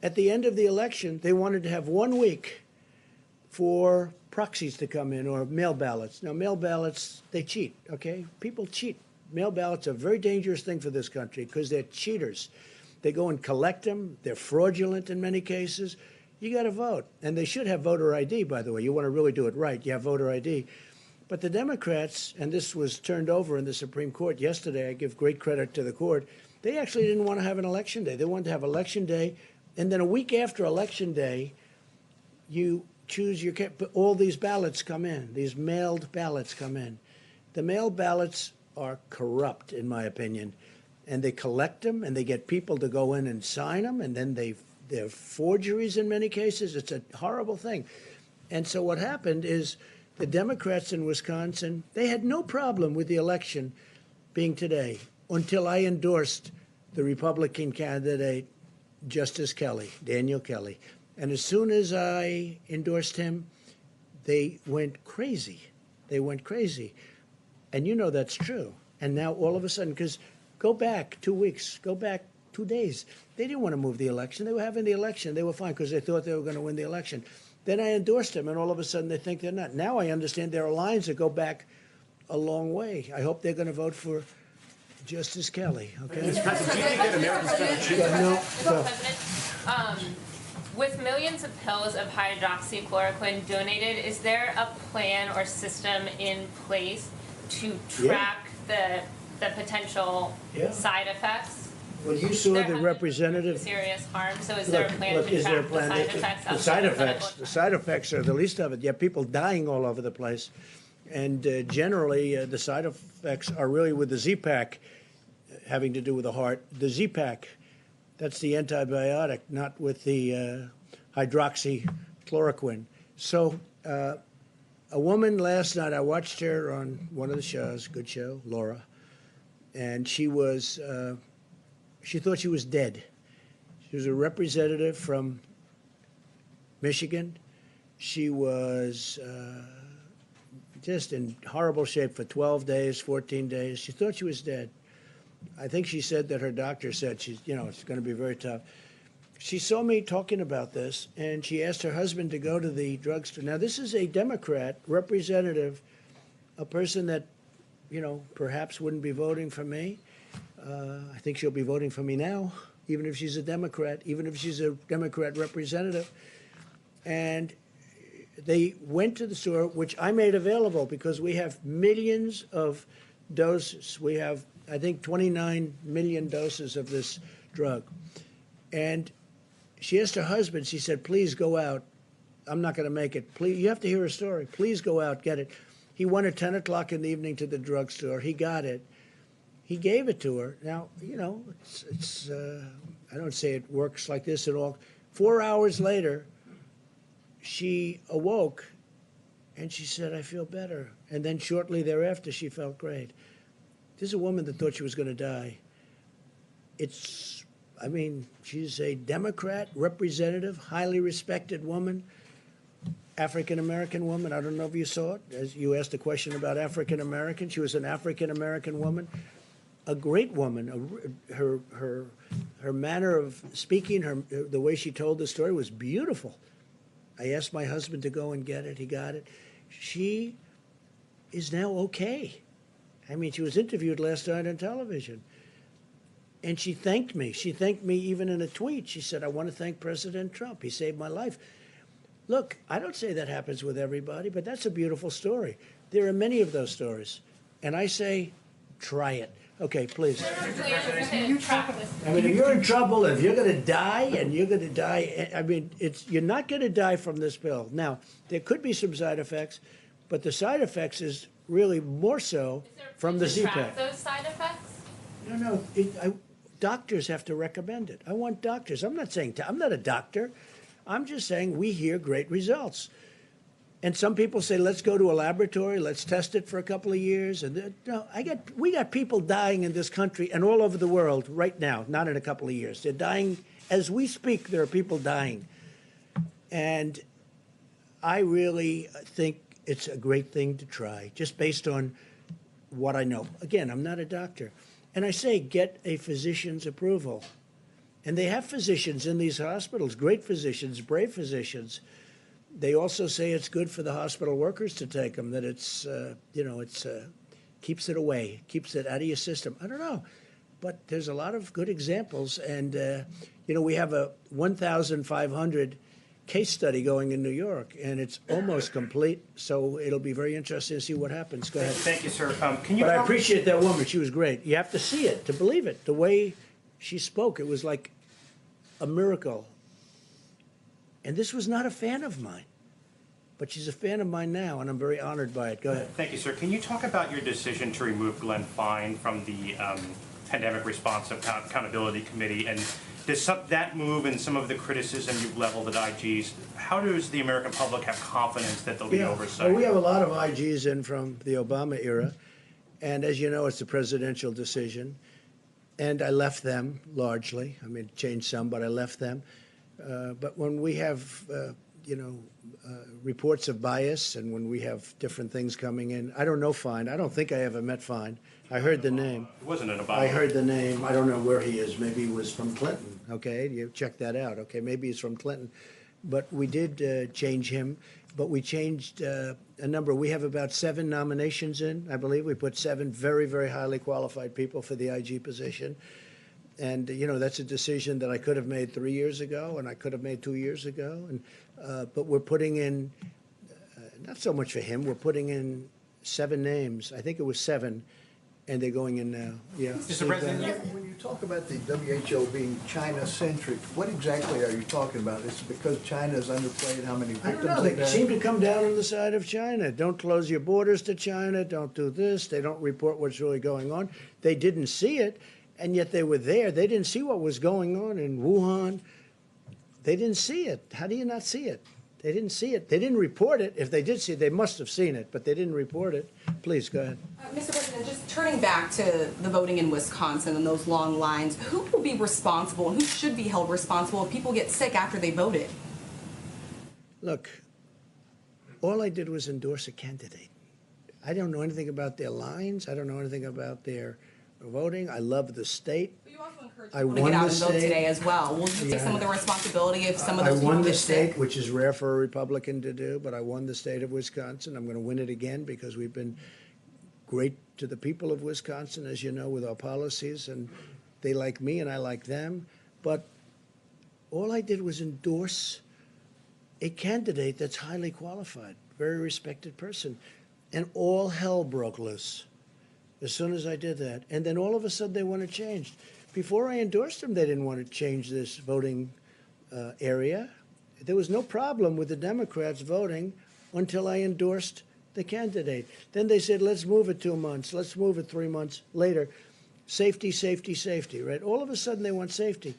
[SPEAKER 1] at the end of the election, they wanted to have 1 week for proxies to come in or mail ballots. Now, mail ballots, they cheat, okay? People cheat. Mail ballots are a very dangerous thing for this country because they're cheaters. They go and collect them. They're fraudulent in many cases. You got to vote. And they should have voter ID, by the way. You want to really do it right. You have voter ID. But the Democrats, and this was turned over in the Supreme Court yesterday, I give great credit to the court, they actually didn't want to have an election day. They wanted to have election day, and then a week after election day, you choose your, all these ballots come in, these mailed ballots come in. The mailed ballots are corrupt, in my opinion, and they collect them, and they get people to go in and sign them, and then they're forgeries in many cases. It's a horrible thing. And so what happened is the Democrats in Wisconsin, they had no problem with the election being today until I endorsed the Republican candidate, Justice Kelly, Daniel Kelly. And as soon as I endorsed him, they went crazy. They went crazy. And you know that's true. And now all of a sudden, because go back 2 weeks, go back 2 days, they didn't want to move the election. They were having the election. They were fine because they thought they were going to win the election. Then I endorsed him, and all of a sudden they think they're not. Now I understand there are lines that go back a long way. I hope they're going to vote for Justice Kelly. Okay.
[SPEAKER 13] Mr. President, do you think that Americans can choose?
[SPEAKER 14] With millions of pills of hydroxychloroquine donated, is there a plan or system in place to track the potential side effects?
[SPEAKER 1] Well, you saw the representative.
[SPEAKER 14] Serious harm. So is there a plan to track the side effects?
[SPEAKER 1] The side effects are the least of it. You have people dying all over the place, and generally the side effects are really with the Z-Pack, having to do with the heart. The Z-Pack, that's the antibiotic, not with the hydroxychloroquine. So a woman last night, I watched her on one of the shows, good show, Laura, and she was. She thought she was dead. She was a representative from Michigan. She was just in horrible shape for 12 days, 14 days. She thought she was dead. I think she said that her doctor said she's, it's going to be very tough. She saw me talking about this, and she asked her husband to go to the drugstore. Now, this is a Democrat representative, a person that, perhaps wouldn't be voting for me. I think she'll be voting for me now, even if she's a Democrat, even if she's a Democrat representative. And they went to the store, which I made available because we have millions of doses. We have, I think, 29 million doses of this drug. And she asked her husband, she said, please go out. I'm not going to make it. Please, you have to hear her story. Please go out, get it. He went at 10 o'clock in the evening to the drugstore. He got it. He gave it to her. Now, you know, I don't say it works like this at all. 4 hours later, she awoke and she said, I feel better. And then shortly thereafter, she felt great. This is a woman that thought she was going to die. I mean, she's a Democrat representative, highly respected woman, African-American woman. I don't know if you saw it. As you asked a question about African-American, she was an African-American woman, a great woman. Her manner of speaking, the way she told the story was beautiful. I asked my husband to go and get it. He got it. She is now okay. I mean, she was interviewed last night on television. And she thanked me. She thanked me even in a tweet. She said, I want to thank President Trump. He saved my life. Look, I don't say that happens with everybody, but that's a beautiful story. There are many of those stories. And I say, try it. Okay, please.
[SPEAKER 14] I
[SPEAKER 1] mean, if you're in trouble, if you're going to die, and you're going to die, I mean, you're not going to die from this pill. Now, there could be some side effects, but the side effects is really more so from the Z-Pack.
[SPEAKER 14] Those side effects?
[SPEAKER 1] No, doctors have to recommend it. I want doctors. I'm not saying, I'm not a doctor. I'm just saying we hear great results. And some people say, let's go to a laboratory, let's test it for a couple of years. And no, we got people dying in this country and all over the world right now, not in a couple of years. They're dying. As we speak, there are people dying. And I really think it's a great thing to try, just based on what I know. Again, I'm not a doctor. And I say, get a physician's approval. And they have physicians in these hospitals, great physicians, brave physicians. They also say it's good for the hospital workers to take them, that it's, keeps it away, keeps it out of your system. I don't know. But there's a lot of good examples. And, we have a 1,500 case study going in New York, and it's almost complete. So it'll be very interesting to see what happens. Go ahead.
[SPEAKER 5] Thank you, sir.
[SPEAKER 1] But I appreciate that woman. She was great. You have to see it to believe it. The way she spoke, it was like a miracle. And this was not a fan of mine, but she's a fan of mine now, and I'm very honored by it. Go ahead.
[SPEAKER 5] Thank you, sir. Can you talk about your decision to remove Glenn Fine from the Pandemic Response Accountability Committee? And does that move and some of the criticism you've leveled at IGs, how does the American public have confidence that there'll be oversight?
[SPEAKER 1] Well, we have a lot of IGs in from the Obama era, and as you know, it's a presidential decision. And I left them largely. I mean, changed some, but I left them. But when we have, reports of bias, and when we have different things coming in, I don't know Fine. I don't think I ever met Fine. I heard the name.
[SPEAKER 5] It wasn't an Obama.
[SPEAKER 1] I heard the name. I don't know where he is. Maybe he was from Clinton. Okay, you check that out. Okay, maybe he's from Clinton. But we did change him. But we changed a number. We have about 7 nominations in, I believe. We put 7 very, very highly qualified people for the IG position. And, that's a decision that I could have made 3 years ago, and I could have made 2 years ago. And but we're putting in, not so much for him, we're putting in 7 names. I think it was 7, and they're going in now. Yeah.
[SPEAKER 5] Mr. President,
[SPEAKER 3] When you talk about the WHO being China-centric, what exactly are you talking about? Is it because China is underplayed how many
[SPEAKER 1] I
[SPEAKER 3] victims
[SPEAKER 1] don't know.
[SPEAKER 3] they've
[SPEAKER 1] They
[SPEAKER 3] had?
[SPEAKER 1] seem to come down on the side of China. Don't close your borders to China. Don't do this. They don't report what's really going on. They didn't see it, and yet they were there. They didn't see what was going on in Wuhan. They didn't see it. How do you not see it? They didn't see it. They didn't report it. If they did see it, they must have seen it, but they didn't report it. Please, go ahead.
[SPEAKER 15] Mr. President, just turning back to the voting in Wisconsin and those long lines, who will be responsible and who should be held responsible if people get sick after they voted?
[SPEAKER 1] Look, all I did was endorse a candidate. I don't know anything about their lines. I don't know anything about their voting. I love the state.
[SPEAKER 15] But you also encouraged
[SPEAKER 1] I
[SPEAKER 15] people to
[SPEAKER 1] won
[SPEAKER 15] get out
[SPEAKER 1] the
[SPEAKER 15] and vote
[SPEAKER 1] state.
[SPEAKER 15] today as well. Will you take some of the responsibility if some of those
[SPEAKER 1] I
[SPEAKER 15] people
[SPEAKER 1] won the
[SPEAKER 15] get sick?
[SPEAKER 1] state, which is rare for a Republican to do, but I won the state of Wisconsin. I'm going to win it again because we've been great to the people of Wisconsin, as you know, with our policies, and they like me and I like them. but all I did was endorse a candidate that's highly qualified, very respected person. And all hell broke loose as soon as I did that. And then all of a sudden they want to change. Before I endorsed them, they didn't want to change this voting area. There was no problem with the Democrats voting until I endorsed the candidate. Then they said, let's move it 2 months. Let's move it 3 months later. Safety, safety, safety, right? All of a sudden they want safety.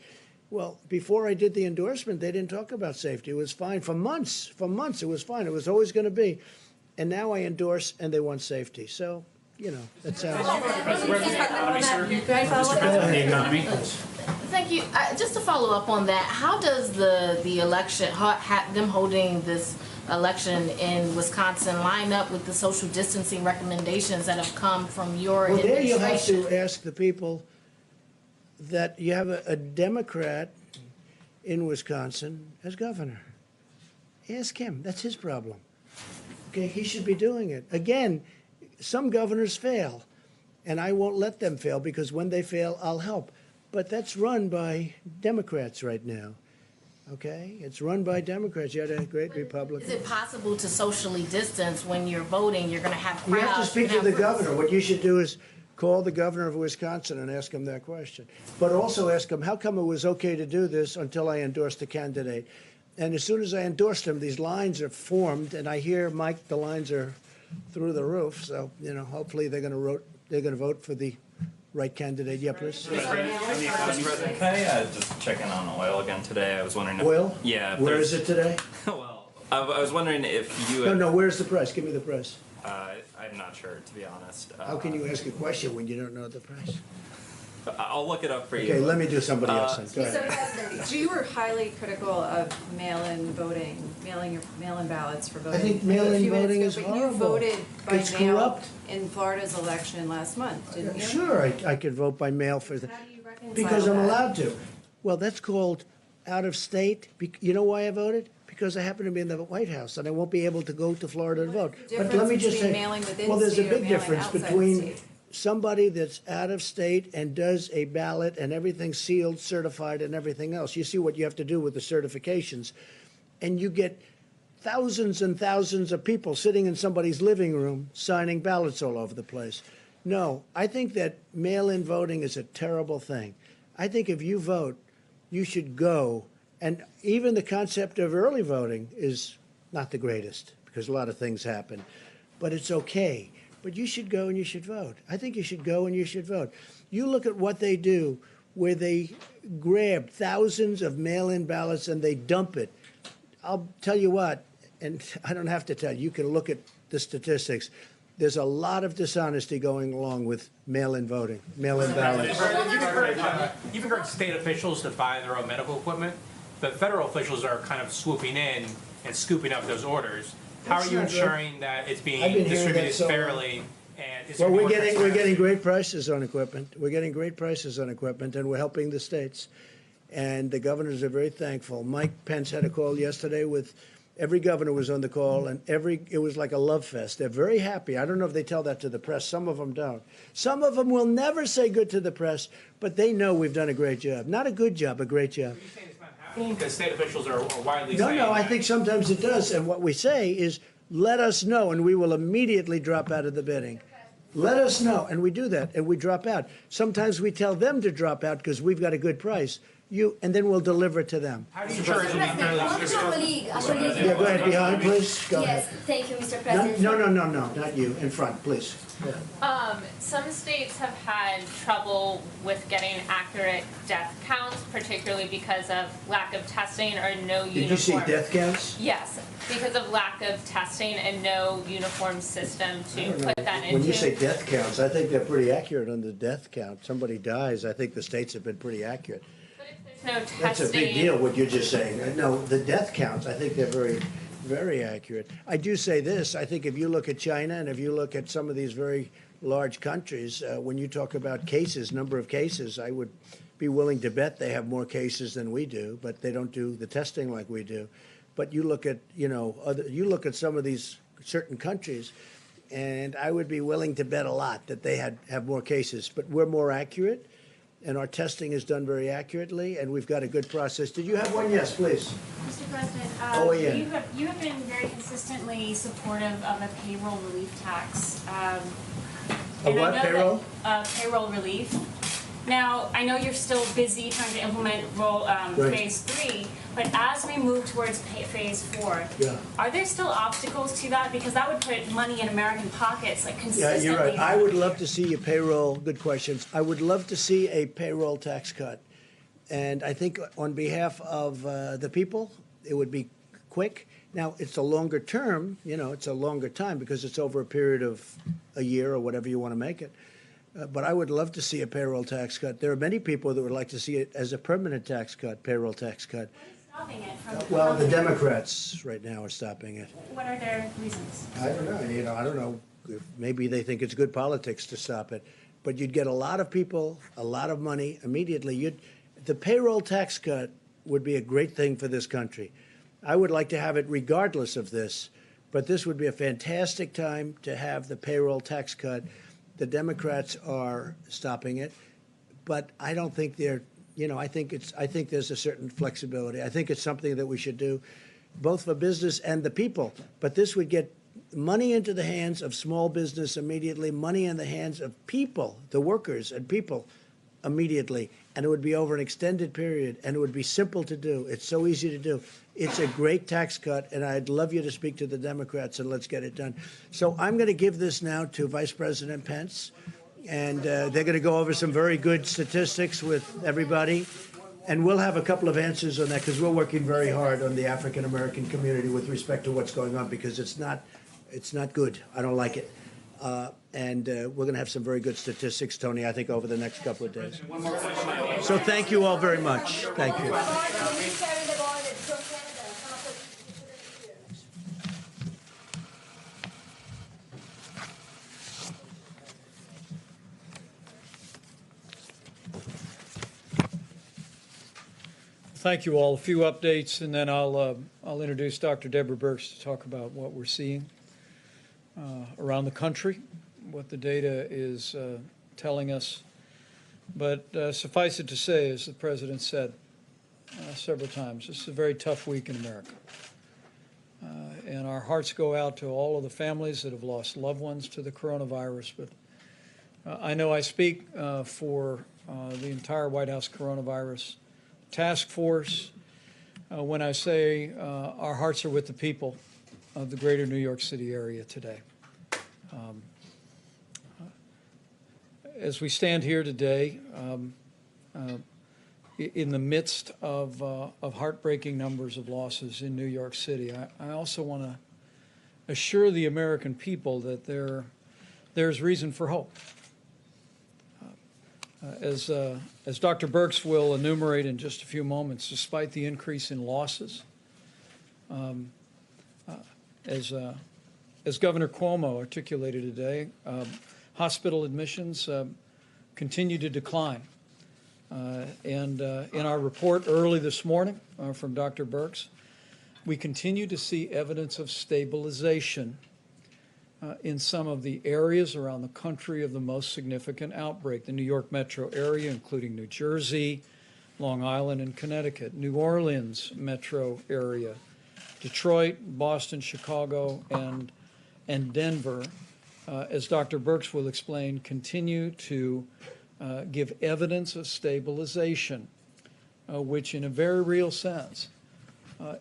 [SPEAKER 1] Well, before I did the endorsement, they didn't talk about safety. It was fine for months. For months, it was fine. It was always going to be. And now I endorse, and they want safety. So, you know, that sounds.
[SPEAKER 9] Thank you. Just to follow up on that, how does the election, them holding this election in Wisconsin line up with the social distancing recommendations that have come from your
[SPEAKER 1] Well, there
[SPEAKER 9] administration?
[SPEAKER 1] you have to ask the people that you have a Democrat in Wisconsin as governor. Ask him. That's his problem. Okay, he should be doing it. Again, some governors fail, and I won't let them fail because when they fail, I'll help. But that's run by Democrats right now. Okay? It's run by Democrats. You had a great Republican.
[SPEAKER 9] Is it possible to socially distance when you're voting? You're going to have
[SPEAKER 1] You
[SPEAKER 9] crowds.
[SPEAKER 1] have to speak to the governor. What you should do is call the governor of Wisconsin and ask him that question. But also ask him, how come it was okay to do this until I endorsed the candidate? And as soon as I endorsed him, these lines are formed, and I hear, Mike, the lines are through the roof. So, you know, hopefully they're going to vote for the right candidate. Yeah, please.
[SPEAKER 8] Mr. President, can I just check in on oil again today? I was wondering if...
[SPEAKER 1] Oil?
[SPEAKER 8] Yeah. if
[SPEAKER 1] Where
[SPEAKER 8] there's-
[SPEAKER 1] is it today?
[SPEAKER 8] Well, I was wondering if you...
[SPEAKER 1] No, where's the price? Give me the price.
[SPEAKER 8] I'm not sure, to be honest.
[SPEAKER 1] How can you ask a question when you don't know the price?
[SPEAKER 8] I'll look it up for you.
[SPEAKER 1] Okay, let me do somebody else then. Go
[SPEAKER 7] So,
[SPEAKER 1] ahead.
[SPEAKER 7] President, you were highly critical of mail-in voting, mail-in ballots for voting.
[SPEAKER 1] I think mail-in
[SPEAKER 7] a few minutes
[SPEAKER 1] voting
[SPEAKER 7] ago,
[SPEAKER 1] is
[SPEAKER 7] but
[SPEAKER 1] horrible.
[SPEAKER 7] you voted by
[SPEAKER 1] It's
[SPEAKER 7] mail
[SPEAKER 1] corrupt.
[SPEAKER 7] in Florida's election last month, didn't you?
[SPEAKER 1] Sure, I could vote by mail for the...
[SPEAKER 7] How do you reconcile
[SPEAKER 1] Because I'm
[SPEAKER 7] that?
[SPEAKER 1] allowed to. Well, that's called out of state. You know why I voted? Because I happen to be in the White House and I won't be able to go to Florida to vote.
[SPEAKER 7] the
[SPEAKER 1] But let me
[SPEAKER 7] difference
[SPEAKER 1] just
[SPEAKER 7] between
[SPEAKER 1] say,
[SPEAKER 7] mailing within
[SPEAKER 1] well, there's a
[SPEAKER 7] state or
[SPEAKER 1] big
[SPEAKER 7] mailing
[SPEAKER 1] difference
[SPEAKER 7] outside the
[SPEAKER 1] between
[SPEAKER 7] state?
[SPEAKER 1] somebody that's out of state and does a ballot and everything sealed, certified, and everything else. You see what you have to do with the certifications. And you get thousands and thousands of people sitting in somebody's living room signing ballots all over the place. No, I think that mail-in voting is a terrible thing. I think if you vote, you should go. And even the concept of early voting is not the greatest because a lot of things happen. But it's okay. But you should go and you should vote. I think you should go and you should vote. You look at what they do where they grab thousands of mail-in ballots and they dump it. I'll tell you what, and I don't have to tell you, you can look at the statistics. There's a lot of dishonesty going along with mail-in voting, mail-in ballots.
[SPEAKER 16] You've encouraged state officials to buy their own medical equipment, but federal officials are kind of swooping in and scooping up those orders. How are you ensuring that it's being distributed fairly? And is
[SPEAKER 1] Well,
[SPEAKER 16] there
[SPEAKER 1] we're
[SPEAKER 16] more
[SPEAKER 1] getting
[SPEAKER 16] transparency?
[SPEAKER 1] great prices on equipment. We're getting great prices on equipment, and we're helping the states. And the governors are very thankful. Mike Pence had a call yesterday with every governor was on the call, and it was like a love fest. They're very happy. I don't know if they tell that to the press. Some of them don't. Some of them will never say good to the press, but they know we've done a great job. Not a good job, a great job.
[SPEAKER 16] Because state officials are widely
[SPEAKER 1] No,
[SPEAKER 16] saying
[SPEAKER 1] no, I
[SPEAKER 16] that.
[SPEAKER 1] think sometimes it does. And what we say is, let us know, and we will immediately drop out of the bidding. Let us know, and we do that, and we drop out. Sometimes we tell them to drop out because we've got a good price. And then we'll deliver it to them.
[SPEAKER 16] How do you ensure it'll be fairly distributed?
[SPEAKER 1] Yeah, go ahead, behind, please. Go
[SPEAKER 12] Yes,
[SPEAKER 1] ahead.
[SPEAKER 12] thank you, Mr. President.
[SPEAKER 1] No, not you. In front, please. Go ahead.
[SPEAKER 14] Some states have had trouble with getting accurate death counts, particularly because of lack of testing or no uniform.
[SPEAKER 1] Did you see death counts?
[SPEAKER 14] Yes, because of lack of testing and no uniform system
[SPEAKER 1] I
[SPEAKER 14] to
[SPEAKER 1] don't know.
[SPEAKER 14] put that into.
[SPEAKER 1] When you say death counts, I think they're pretty accurate on the death count. Somebody dies, I think the states have been pretty accurate.
[SPEAKER 14] There's no testing.
[SPEAKER 1] That's a big deal, what you're just saying. No, the death counts, I think they're very, very accurate. I do say this, I think if you look at China and if you look at some of these very large countries, when you talk about cases, number of cases, I would be willing to bet they have more cases than we do, but they don't do the testing like we do. But you look at, you look at some of these certain countries, and I would be willing to bet a lot that they have more cases. But we're more accurate. and our testing is done very accurately, and we've got a good process. Did you have one? Yes, please.
[SPEAKER 17] Mr. President,
[SPEAKER 1] Oh, yeah.
[SPEAKER 17] you have been very consistently supportive of a payroll relief tax.
[SPEAKER 1] A what, payroll?
[SPEAKER 17] Payroll relief. Now, I know you're still busy trying to implement phase 3, but as we move towards phase 4, are there still obstacles to that? Because that would put money in American pockets, like consistently.
[SPEAKER 1] Yeah, you're right. I would love to see a payroll, good questions. I would love to see a payroll tax cut. And I think on behalf of the people, it would be quick. Now, it's a longer term, it's a longer time because it's over a period of a year or whatever you want to make it. But I would love to see a payroll tax cut. There are many people that would like to see it as a permanent tax cut, payroll tax cut.
[SPEAKER 17] What is stopping it from?
[SPEAKER 1] Well, the Democrats right now are stopping it.
[SPEAKER 17] What are their reasons?
[SPEAKER 1] I don't know. I don't know. Maybe they think it's good politics to stop it. But you'd get a lot of people, a lot of money immediately. The payroll tax cut would be a great thing for this country. I would like to have it regardless of this. But this would be a fantastic time to have the payroll tax cut. The Democrats are stopping it, but I don't think they're. I think there's a certain flexibility. I think it's something that we should do, both for business and the people. But this would get money into the hands of small business immediately, money in the hands of people, the workers and people, immediately, and it would be over an extended period, and it would be simple to do. It's so easy to do. It's a great tax cut, and I'd love you to speak to the Democrats, and let's get it done. So I'm going to give this now to Vice President Pence, and they're going to go over some very good statistics with everybody, and we'll have a couple of answers on that because we're working very hard on the African-American community with respect to what's going on because it's not good. I don't like it. And we're going to have some very good statistics, Tony, I think, over the next couple of days. So thank you all very much. Thank you.
[SPEAKER 18] Thank you all. A few updates, and then I'll introduce Dr. Deborah Birx to talk about what we're seeing around the country, what the data is telling us. But suffice it to say, as the President said several times, this is a very tough week in America. And our hearts go out to all of the families that have lost loved ones to the coronavirus. But I know I speak for the entire White House coronavirus task force when I say our hearts are with the people of the greater New York City area today. As we stand here today, in the midst of heartbreaking numbers of losses in New York City, I also want to assure the American people that there's reason for hope. As Dr. Birx will enumerate in just a few moments, despite the increase in losses, as Governor Cuomo articulated today, hospital admissions continue to decline. And in our report early this morning from Dr. Birx, we continue to see evidence of stabilization in some of the areas around the country of the most significant outbreak. The New York metro area, including New Jersey, Long Island, and Connecticut. New Orleans metro area, Detroit, Boston, Chicago, and Denver, as Dr. Birx will explain, continue to give evidence of stabilization, which in a very real sense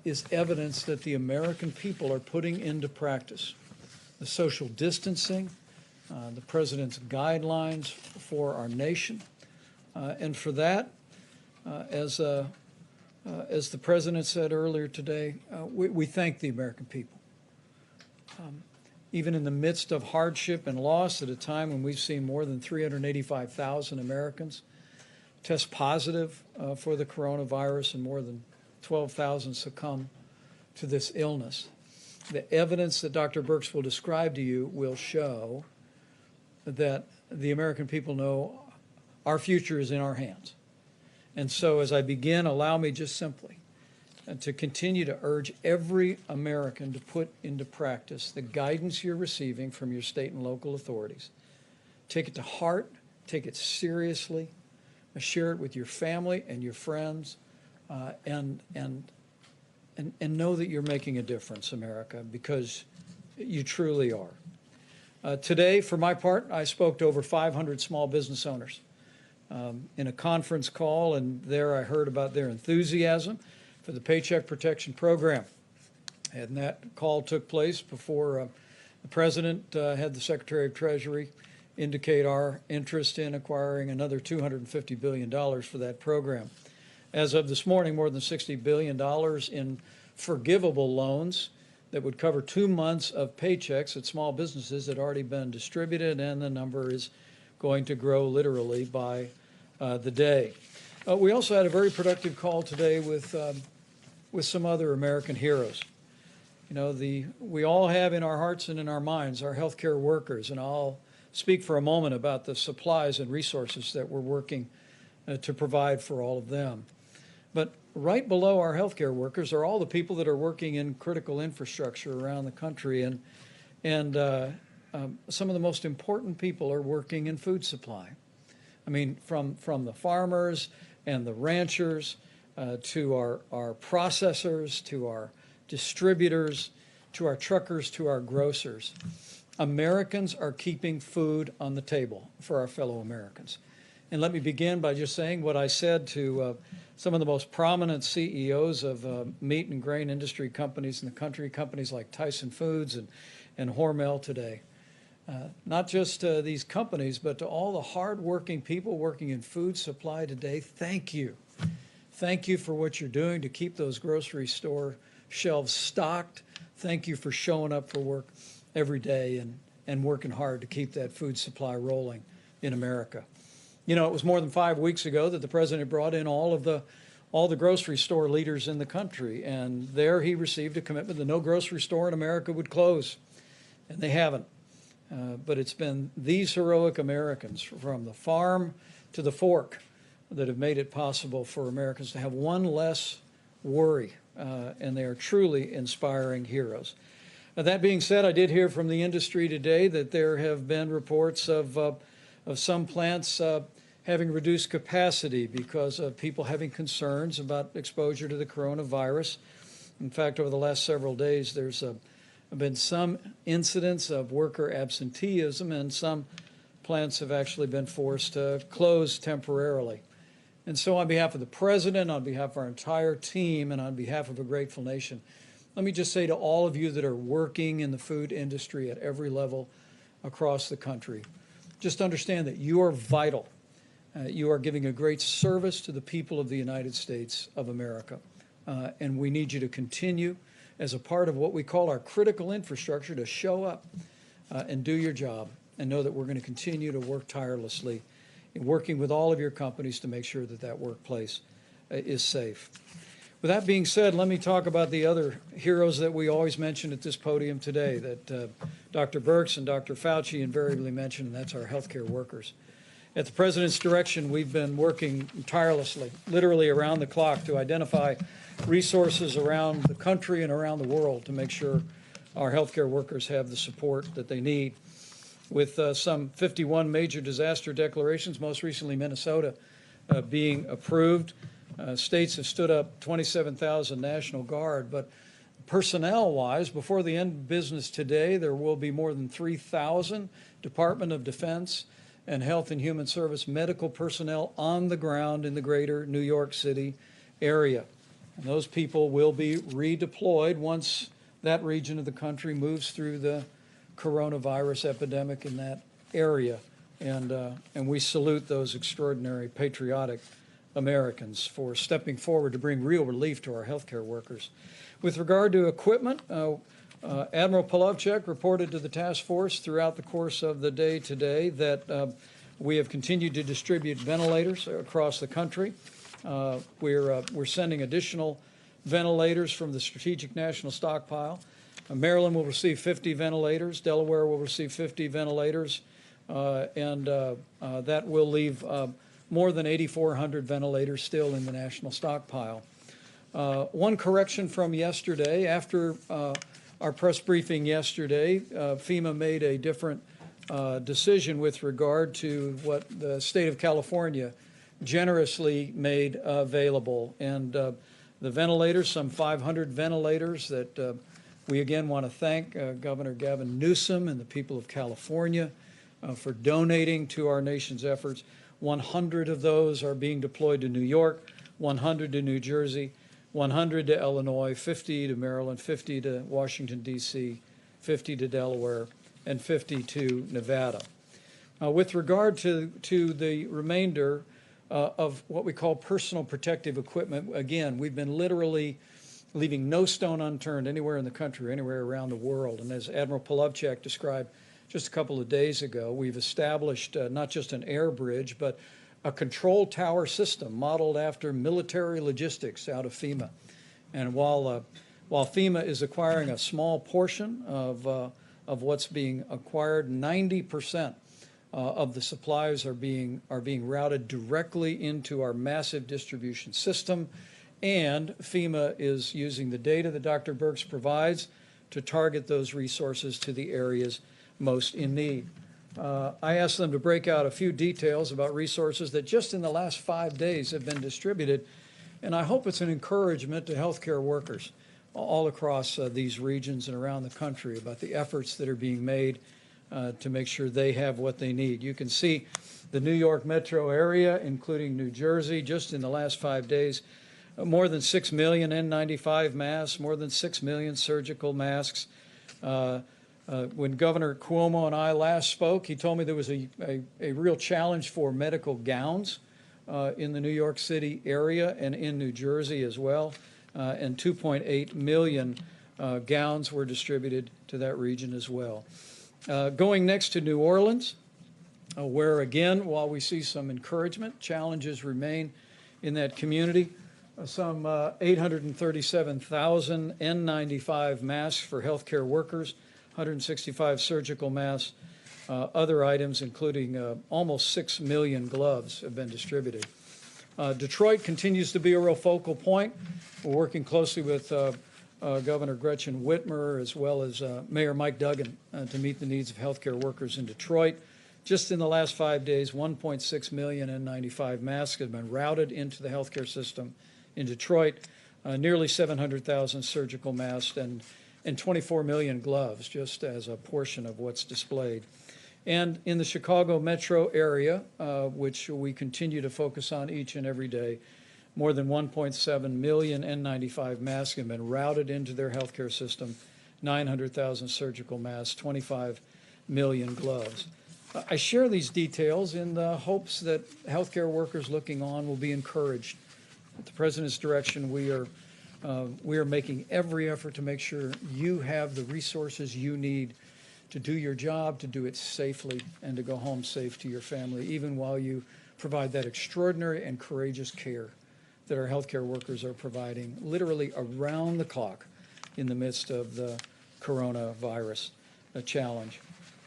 [SPEAKER 18] is evidence that the American people are putting into practice the social distancing, the President's guidelines for our nation. And for that, as the President said earlier today, we thank the American people. Even in the midst of hardship and loss at a time when we've seen more than 385,000 Americans test positive for the coronavirus and more than 12,000 succumb to this illness. The evidence that Dr. Birx will describe to you will show that the American people know our future is in our hands. And so as I begin, allow me just simply to continue to urge every American to put into practice the guidance you're receiving from your state and local authorities. Take it to heart, take it seriously. share it with your family and your friends, and know that you're making a difference, America, because you truly are. Today, for my part, I spoke to over 500 small business owners in a conference call, and there I heard about their enthusiasm for the Paycheck Protection Program. And that call took place before the President had the Secretary of Treasury indicate our interest in acquiring another $250 billion for that program. As of this morning, more than $60 billion in forgivable loans that would cover 2 months of paychecks at small businesses had already been distributed, and the number is going to grow literally by the day. We also had a very productive call today with some other American heroes. You know, we all have in our hearts and in our minds our healthcare workers, and I'll speak for a moment about the supplies and resources that we're working to provide for all of them. But right below our healthcare workers are all the people that are working in critical infrastructure around the country, and some of the most important people are working in food supply. I mean, from the farmers and the ranchers to our processors, to our distributors, to our truckers, to our grocers. Americans are keeping food on the table for our fellow Americans. And let me begin by just saying what I said to some of the most prominent CEOs of meat and grain industry companies in the country, companies like Tyson Foods and Hormel today. Not just these companies, but to all the hardworking people working in food supply today, thank you. Thank you for what you're doing to keep those grocery store shelves stocked. Thank you for showing up for work every day and working hard to keep that food supply rolling in America. You know, it was more than 5 weeks ago that the President brought in all the grocery store leaders in the country, and there he received a commitment that no grocery store in America would close, and they haven't. But it's been these heroic Americans, from the farm to the fork, that have made it possible for Americans to have one less worry, and they are truly inspiring heroes. That being said, I did hear from the industry today that there have been reports of some plants having reduced capacity because of people having concerns about exposure to the coronavirus. In fact, over the last several days, there's been some incidents of worker absenteeism, and some plants have actually been forced to close temporarily. And so on behalf of the President, on behalf of our entire team, and on behalf of a grateful nation, let me just say to all of you that are working in the food industry at every level across the country, just understand that you are vital. You are giving a great service to the people of the United States of America. And we need you to continue as a part of what we call our critical infrastructure to show up and do your job, and know that we're going to continue to work tirelessly in working with all of your companies to make sure that that workplace is safe. With that being said, let me talk about the other heroes that we always mention at this podium today, that Dr. Birx and Dr. Fauci invariably mention, and that's our healthcare workers. At the President's direction, we've been working tirelessly, literally around the clock, to identify resources around the country and around the world to make sure our healthcare workers have the support that they need. With some 51 major disaster declarations, most recently Minnesota being approved, states have stood up 27,000 National Guard, but personnel-wise, before the end of business today, there will be more than 3,000 Department of Defense and Health and Human Service medical personnel on the ground in the greater New York City area. And those people will be redeployed once that region of the country moves through the coronavirus epidemic in that area. And we salute those extraordinary patriotic Americans for stepping forward to bring real relief to our healthcare workers. With regard to equipment, Admiral Polovchek reported to the task force throughout the course of the day today that we have continued to distribute ventilators across the country. We're sending additional ventilators from the Strategic National Stockpile. Maryland will receive 50 ventilators. Delaware will receive 50 ventilators. And that will leave more than 8,400 ventilators still in the national stockpile. One correction from yesterday. After our press briefing yesterday, FEMA made a different decision with regard to what the state of California generously made available. And the ventilators, some 500 ventilators that we again want to thank Governor Gavin Newsom and the people of California for donating to our nation's efforts. 100 of those are being deployed to New York, 100 to New Jersey, 100 to Illinois, 50 to Maryland, 50 to Washington, D.C., 50 to Delaware, and 50 to Nevada. With regard to the remainder of what we call personal protective equipment, again, we've been literally leaving no stone unturned anywhere in the country, anywhere around the world. And as Admiral Polovchak described just a couple of days ago, we've established not just an air bridge, but a control tower system modeled after military logistics out of FEMA. And while FEMA is acquiring a small portion of what's being acquired, 90% of the supplies are being routed directly into our massive distribution system. And FEMA is using the data that Dr. Birx provides to target those resources to the areas most in need. I asked them to break out a few details about resources that just in the last 5 days have been distributed, and I hope it's an encouragement to healthcare workers all across these regions and around the country about the efforts that are being made to make sure they have what they need. You can see the New York metro area, including New Jersey, just in the last 5 days, more than 6 million N95 masks, more than 6 million surgical masks. When Governor Cuomo and I last spoke, he told me there was a real challenge for medical gowns in the New York City area and in New Jersey as well. And 2.8 million gowns were distributed to that region as well. Going next to New Orleans, where again, while we see some encouragement, challenges remain in that community. Some 837,000 N95 masks for healthcare workers, 165 surgical masks, other items including almost 6 million gloves have been distributed. Detroit continues to be a real focal point. We're working closely with Governor Gretchen Whitmer as well as Mayor Mike Duggan to meet the needs of healthcare workers in Detroit. Just in the last 5 days, 1.6 million N95 masks have been routed into the healthcare system in Detroit, nearly 700,000 surgical masks, and 24 million gloves, just as a portion of what's displayed. And in the Chicago metro area, which we continue to focus on each and every day, more than 1.7 million N95 masks have been routed into their healthcare system, 900,000 surgical masks, 25 million gloves. I share these details in the hopes that healthcare workers looking on will be encouraged. At the President's direction, we are making every effort to make sure you have the resources you need to do your job, to do it safely, and to go home safe to your family, even while you provide that extraordinary and courageous care that our healthcare workers are providing literally around the clock in the midst of the coronavirus challenge.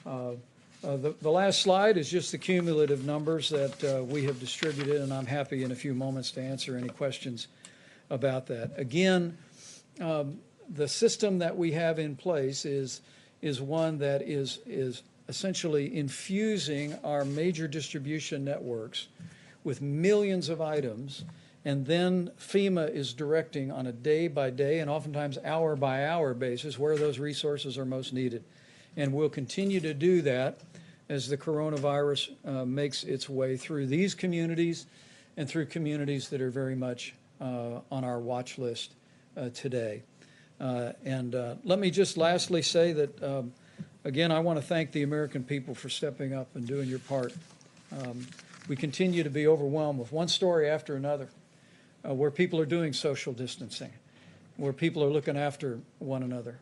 [SPEAKER 18] The last slide is just the cumulative numbers that we have distributed, and I'm happy in a few moments to answer any questions about that. Again, the system that we have in place is one that is essentially infusing our major distribution networks with millions of items, and then FEMA is directing on a day-by-day and oftentimes hour-by-hour basis where those resources are most needed. And we'll continue to do that as the coronavirus makes its way through these communities and through communities that are very much on our watch list today. And let me just lastly say that, again, I want to thank the American people for stepping up and doing your part. We continue to be overwhelmed with one story after another where people are doing social distancing, where people are looking after one another,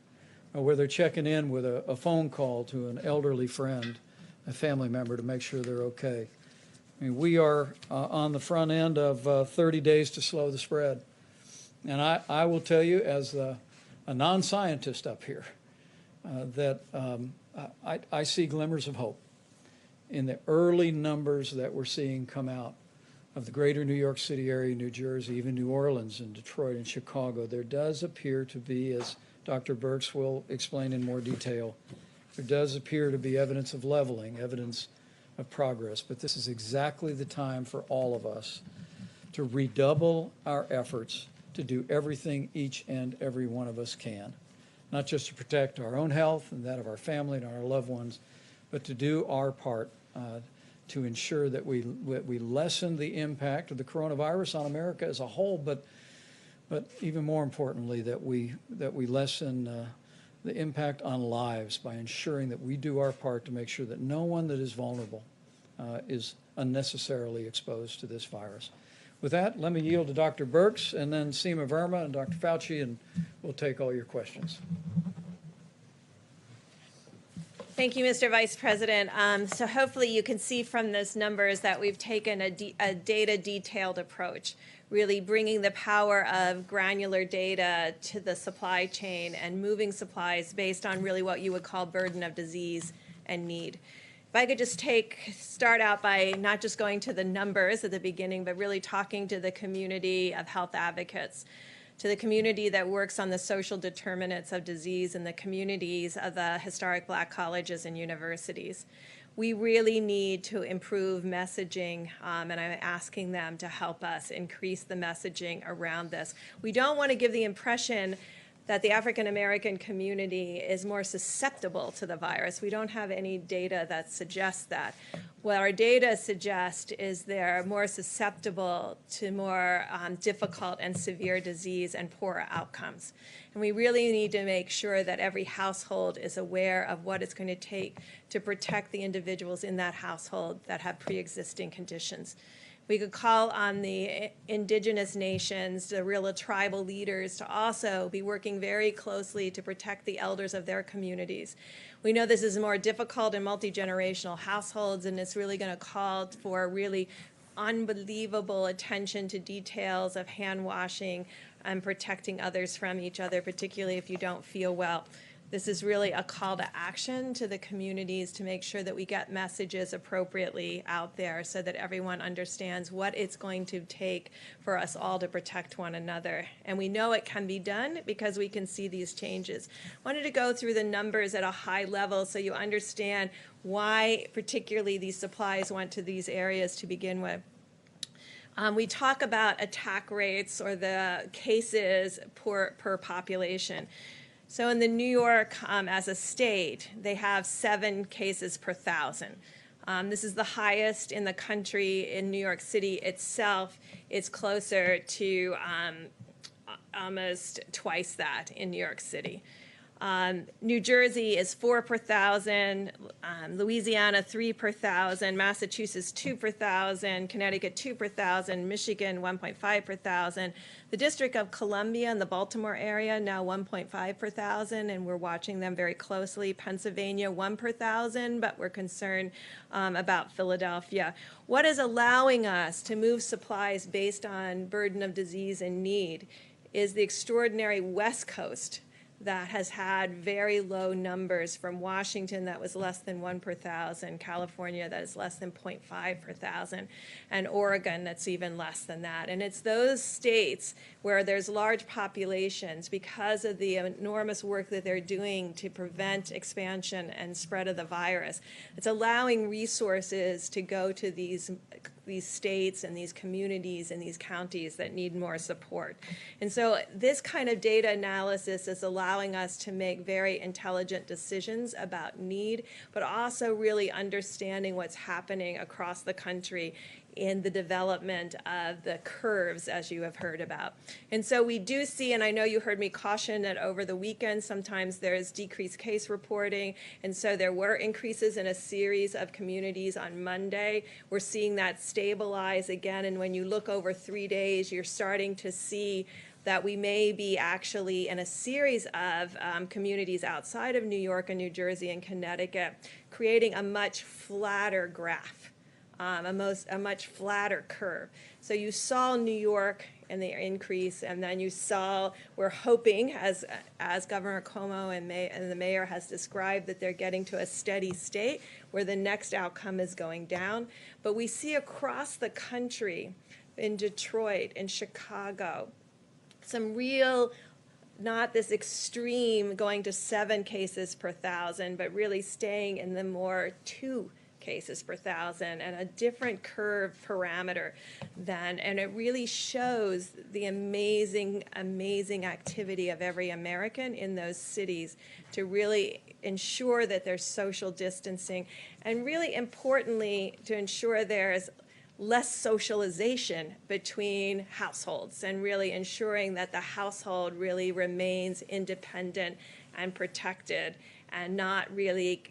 [SPEAKER 18] where they're checking in with a phone call to an elderly friend, a family member, to make sure they're okay. I mean, we are on the front end of 30 days to slow the spread. And I will tell you, as a non-scientist up here, that I see glimmers of hope in the early numbers that we're seeing come out of the greater New York City area, New Jersey, even New Orleans and Detroit and Chicago. There does appear to be, as Dr. Birx will explain in more detail, there does appear to be evidence of leveling, evidence of progress, but this is exactly the time for all of us to redouble our efforts to do everything each and every one of us can, not just to protect our own health and that of our family and our loved ones, but to do our part to ensure that we lessen the impact of the coronavirus on America as a whole, but even more importantly, that we lessen the impact on lives by ensuring that we do our part to make sure that no one that is vulnerable is unnecessarily exposed to this virus. With that, let me yield to Dr. Birx and then Seema Verma and Dr. Fauci, and we'll take all your questions.
[SPEAKER 19] Thank you, Mr. Vice President. So hopefully you can see from those numbers that we've taken a data-detailed approach, really bringing the power of granular data to the supply chain and moving supplies based on really what you would call burden of disease and need. If I could just start out by not just going to the numbers at the beginning, but really talking to the community of health advocates, to the community that works on the social determinants of disease and the communities of the historic Black colleges and universities. We really need to improve messaging, and I'm asking them to help us increase the messaging around this. We don't want to give the impression that the African American community is more susceptible to the virus. We don't have any data that suggests that. What our data suggest is they're more susceptible to more difficult and severe disease and poorer outcomes. And we really need to make sure that every household is aware of what it's going to take to protect the individuals in that household that have pre-existing conditions. We could call on the indigenous nations, the real tribal leaders, to also be working very closely to protect the elders of their communities. We know this is more difficult in multi-generational households, and it's really going to call for really unbelievable attention to details of hand washing and protecting others from each other, particularly if you don't feel well. This is really a call to action to the communities to make sure that we get messages appropriately out there so that everyone understands what it's going to take for us all to protect one another. And we know it can be done because we can see these changes. I wanted to go through the numbers at a high level so you understand why particularly these supplies went to these areas to begin with. We talk about attack rates or the cases per population. So in the New York, as a state, they have 7 cases per 1,000. This is the highest in the country. In New York City itself, it's closer to almost twice that in New York City. New Jersey is 4 per 1,000, Louisiana 3 per 1,000, Massachusetts 2 per 1,000, Connecticut 2 per 1,000, Michigan 1.5 per 1,000. The District of Columbia and the Baltimore area now 1.5 per 1,000, and we're watching them very closely. Pennsylvania 1 per 1,000, but we're concerned about Philadelphia. What is allowing us to move supplies based on burden of disease and need is the extraordinary West Coast that has had very low numbers, from Washington that was less than 1 per 1,000, California that is less than 0.5 per 1,000, and Oregon that's even less than that. And it's those states where there's large populations, because of the enormous work that they're doing to prevent expansion and spread of the virus, it's allowing resources to go to these states and these communities and these counties that need more support. And so this kind of data analysis is allowing us to make very intelligent decisions about need, but also really understanding what's happening across the country in the development of the curves, as you have heard about. And so we do see, and I know you heard me caution that over the weekend sometimes there's decreased case reporting, and so there were increases in a series of communities on Monday. We're seeing that stabilize again, and when you look over 3 days, you're starting to see that we may be actually in a series of communities outside of New York and New Jersey and Connecticut creating a much flatter graph. A much flatter curve. So you saw New York and the increase, and then you saw, we're hoping, as Governor Cuomo and the mayor has described, that they're getting to a steady state where the next outcome is going down. But we see across the country, in Detroit, in Chicago, some real, not this extreme going to 7 cases per 1,000, but really staying in the more 2 cases per thousand and a different curve parameter than, and it really shows the amazing, amazing activity of every American in those cities to really ensure that there's social distancing, and really importantly, to ensure there's less socialization between households, and really ensuring that the household really remains independent and protected, and not really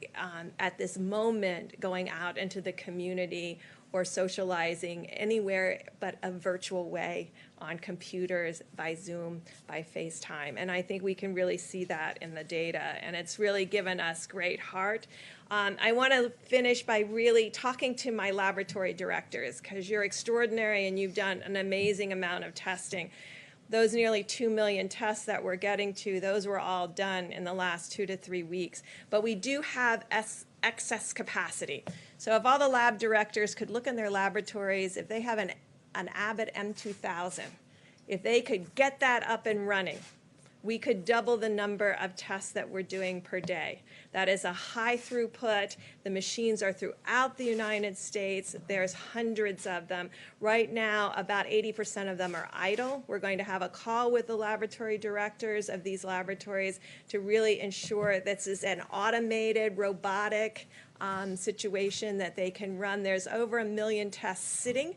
[SPEAKER 19] at this moment going out into the community or socializing anywhere but a virtual way on computers, by Zoom, by FaceTime. And I think we can really see that in the data, and it's really given us great heart. I want to finish by really talking to my laboratory directors, because you're extraordinary and you've done an amazing amount of testing. Those nearly 2 million tests that we're getting to, those were all done in the last 2 to 3 weeks. But we do have excess capacity. So if all the lab directors could look in their laboratories, if they have an Abbott M2000, if they could get that up and running, we could double the number of tests that we're doing per day. That is a high throughput. The machines are throughout the United States. There's hundreds of them. Right now, about 80% of them are idle. We're going to have a call with the laboratory directors of these laboratories to really ensure this is an automated, robotic situation that they can run. There's over 1 million tests sitting,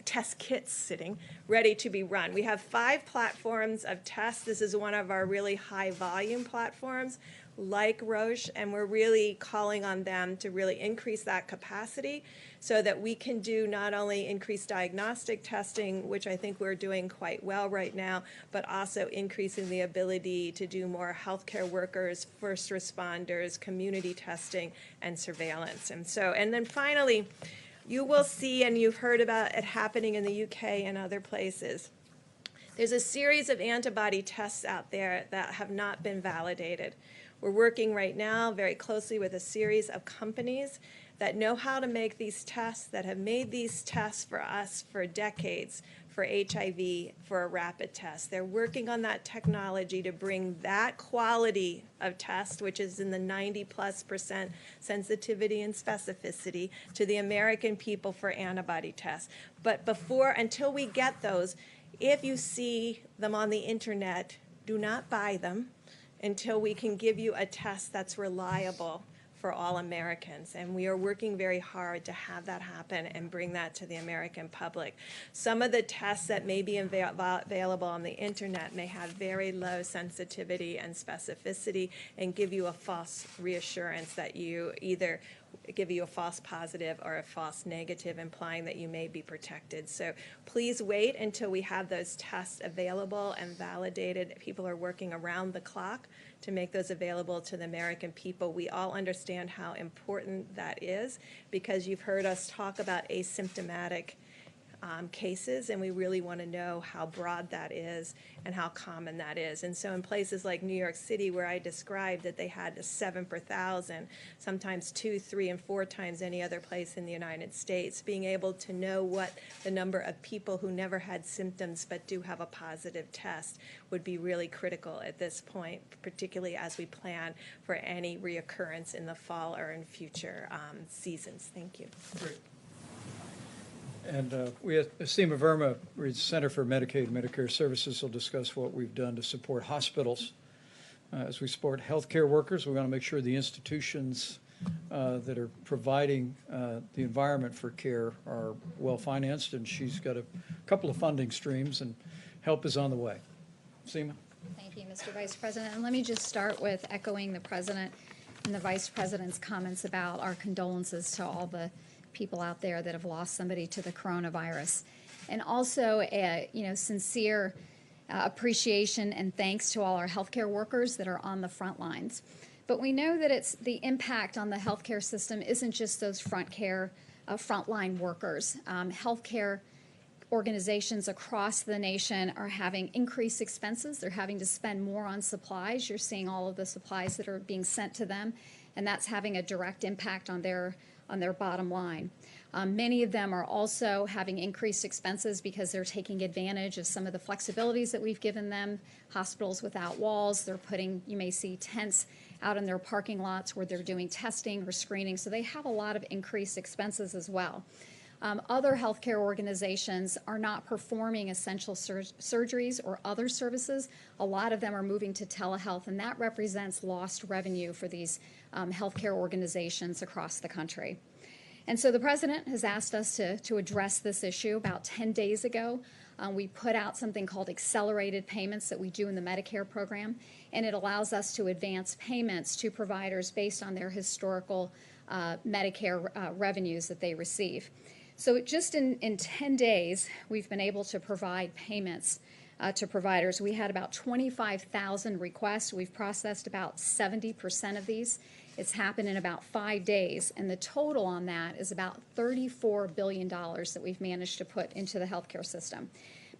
[SPEAKER 19] test kits sitting, ready to be run. We have 5 platforms of tests. This is one of our really high volume platforms, like Roche, and we're really calling on them to really increase that capacity so that we can do not only increased diagnostic testing, which I think we're doing quite well right now, but also increasing the ability to do more healthcare workers, first responders, community testing, and surveillance. And then finally, you will see, and you've heard about it happening in the UK and other places, there's a series of antibody tests out there that have not been validated. We're working right now very closely with a series of companies that know how to make these tests, that have made these tests for us for decades, for HIV, for a rapid test. They're working on that technology to bring that quality of test, which is in the 90+% sensitivity and specificity, to the American people for antibody tests. But until we get those, if you see them on the internet, do not buy them until we can give you a test that's reliable for all Americans. And we are working very hard to have that happen and bring that to the American public. Some of the tests that may be available on the internet may have very low sensitivity and specificity and give you a false reassurance that you either give you a false positive or a false negative, implying that you may be protected. So please wait until we have those tests available and validated. People are working around the clock to make those available to the American people. We all understand how important that is, because you've heard us talk about asymptomatic cases, and we really want to know how broad that is and how common that is. And so in places like New York City, where I described that they had a 7 per thousand, sometimes 2, 3, and 4 times any other place in the United States, being able to know what the number of people who never had symptoms but do have a positive test would be really critical at this point, particularly as we plan for any reoccurrence in the fall or in future seasons. Thank you.
[SPEAKER 18] Great. And we have Seema Verma, Center for Medicaid and Medicare Services, will discuss what we've done to support hospitals. As we support healthcare workers, we want to make sure the institutions that are providing the environment for care are well financed, and she's got a couple of funding streams, and help is on the way. Seema?
[SPEAKER 10] Thank you, Mr. Vice President. And let me just start with echoing the President and the Vice President's comments about our condolences to all the people out there that have lost somebody to the coronavirus. And also a sincere appreciation and thanks to all our healthcare workers that are on the front lines. But we know that it's the impact on the healthcare system isn't just those frontline workers. Healthcare organizations across the nation are having increased expenses. They're having to spend more on supplies. You're seeing all of the supplies that are being sent to them, and that's having a direct impact on their on their bottom line. Many of them are also having increased expenses because they're taking advantage of some of the flexibilities that we've given them. Hospitals without walls, they're putting, you may see tents out in their parking lots where they're doing testing or screening, so they have a lot of increased expenses as well. Other healthcare organizations are not performing essential surgeries or other services. A lot of them are moving to telehealth, and that represents lost revenue for these healthcare organizations across the country. And so the president has asked us to address this issue. About 10 days ago, we put out something called accelerated payments that we do in the Medicare program, and it allows us to advance payments to providers based on their historical Medicare revenues that they receive. So just in 10 days, we've been able to provide payments to providers. We had about 25,000 requests. We've processed about 70% of these. It's happened in about 5 days, and the total on that is about $34 billion that we've managed to put into the healthcare system.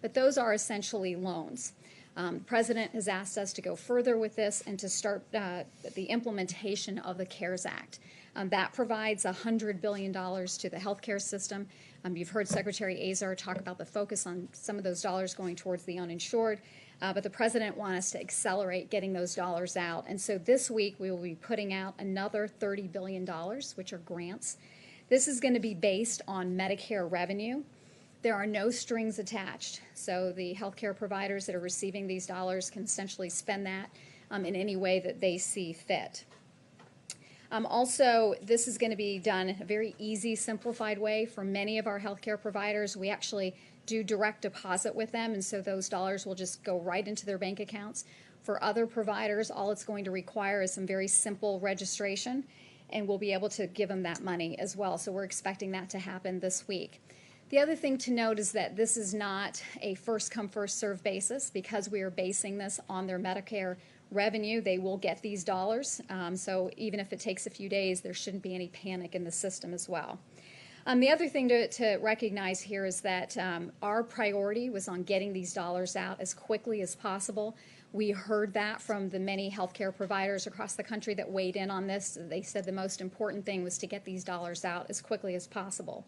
[SPEAKER 10] But those are essentially loans. The president has asked us to go further with this and to start the implementation of the CARES Act. That provides $100 billion to the healthcare system. You've heard Secretary Azar talk about the focus on some of those dollars going towards the uninsured, but the president wants us to accelerate getting those dollars out. And so this week we will be putting out another $30 billion, which are grants. This is going to be based on Medicare revenue. There are no strings attached, so the healthcare providers that are receiving these dollars can essentially spend that in any way that they see fit. Also, this is going to be done in a very easy, simplified way. For many of our healthcare providers, we actually do direct deposit with them, and so those dollars will just go right into their bank accounts. For other providers, all it's going to require is some very simple registration, and we'll be able to give them that money as well. So we're expecting that to happen this week. The other thing to note is that this is not a first-come, first-served basis. Because we are basing this on their Medicare revenue, they will get these dollars. So even if it takes a few days, there shouldn't be any panic in the system as well. The other thing to recognize here is that our priority was on getting these dollars out as quickly as possible. We heard that from the many healthcare providers across the country that weighed in on this. They said the most important thing was to get these dollars out as quickly as possible.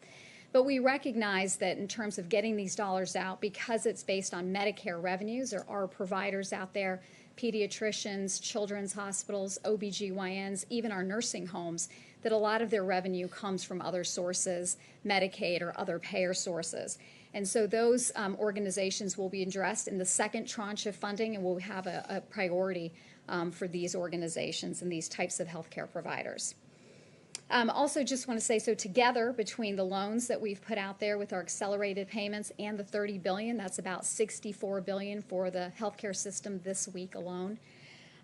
[SPEAKER 10] But we recognize that in terms of getting these dollars out, because it's based on Medicare revenues, there are providers out there, pediatricians, children's hospitals, OBGYNs, even our nursing homes, that a lot of their revenue comes from other sources, Medicaid or other payer sources. And so those organizations will be addressed in the second tranche of funding, and we'll have a priority for these organizations and these types of healthcare providers. Also just want to say, so together between the loans that we've put out there with our accelerated payments and the $30 billion, that's about $64 billion for the healthcare system this week alone.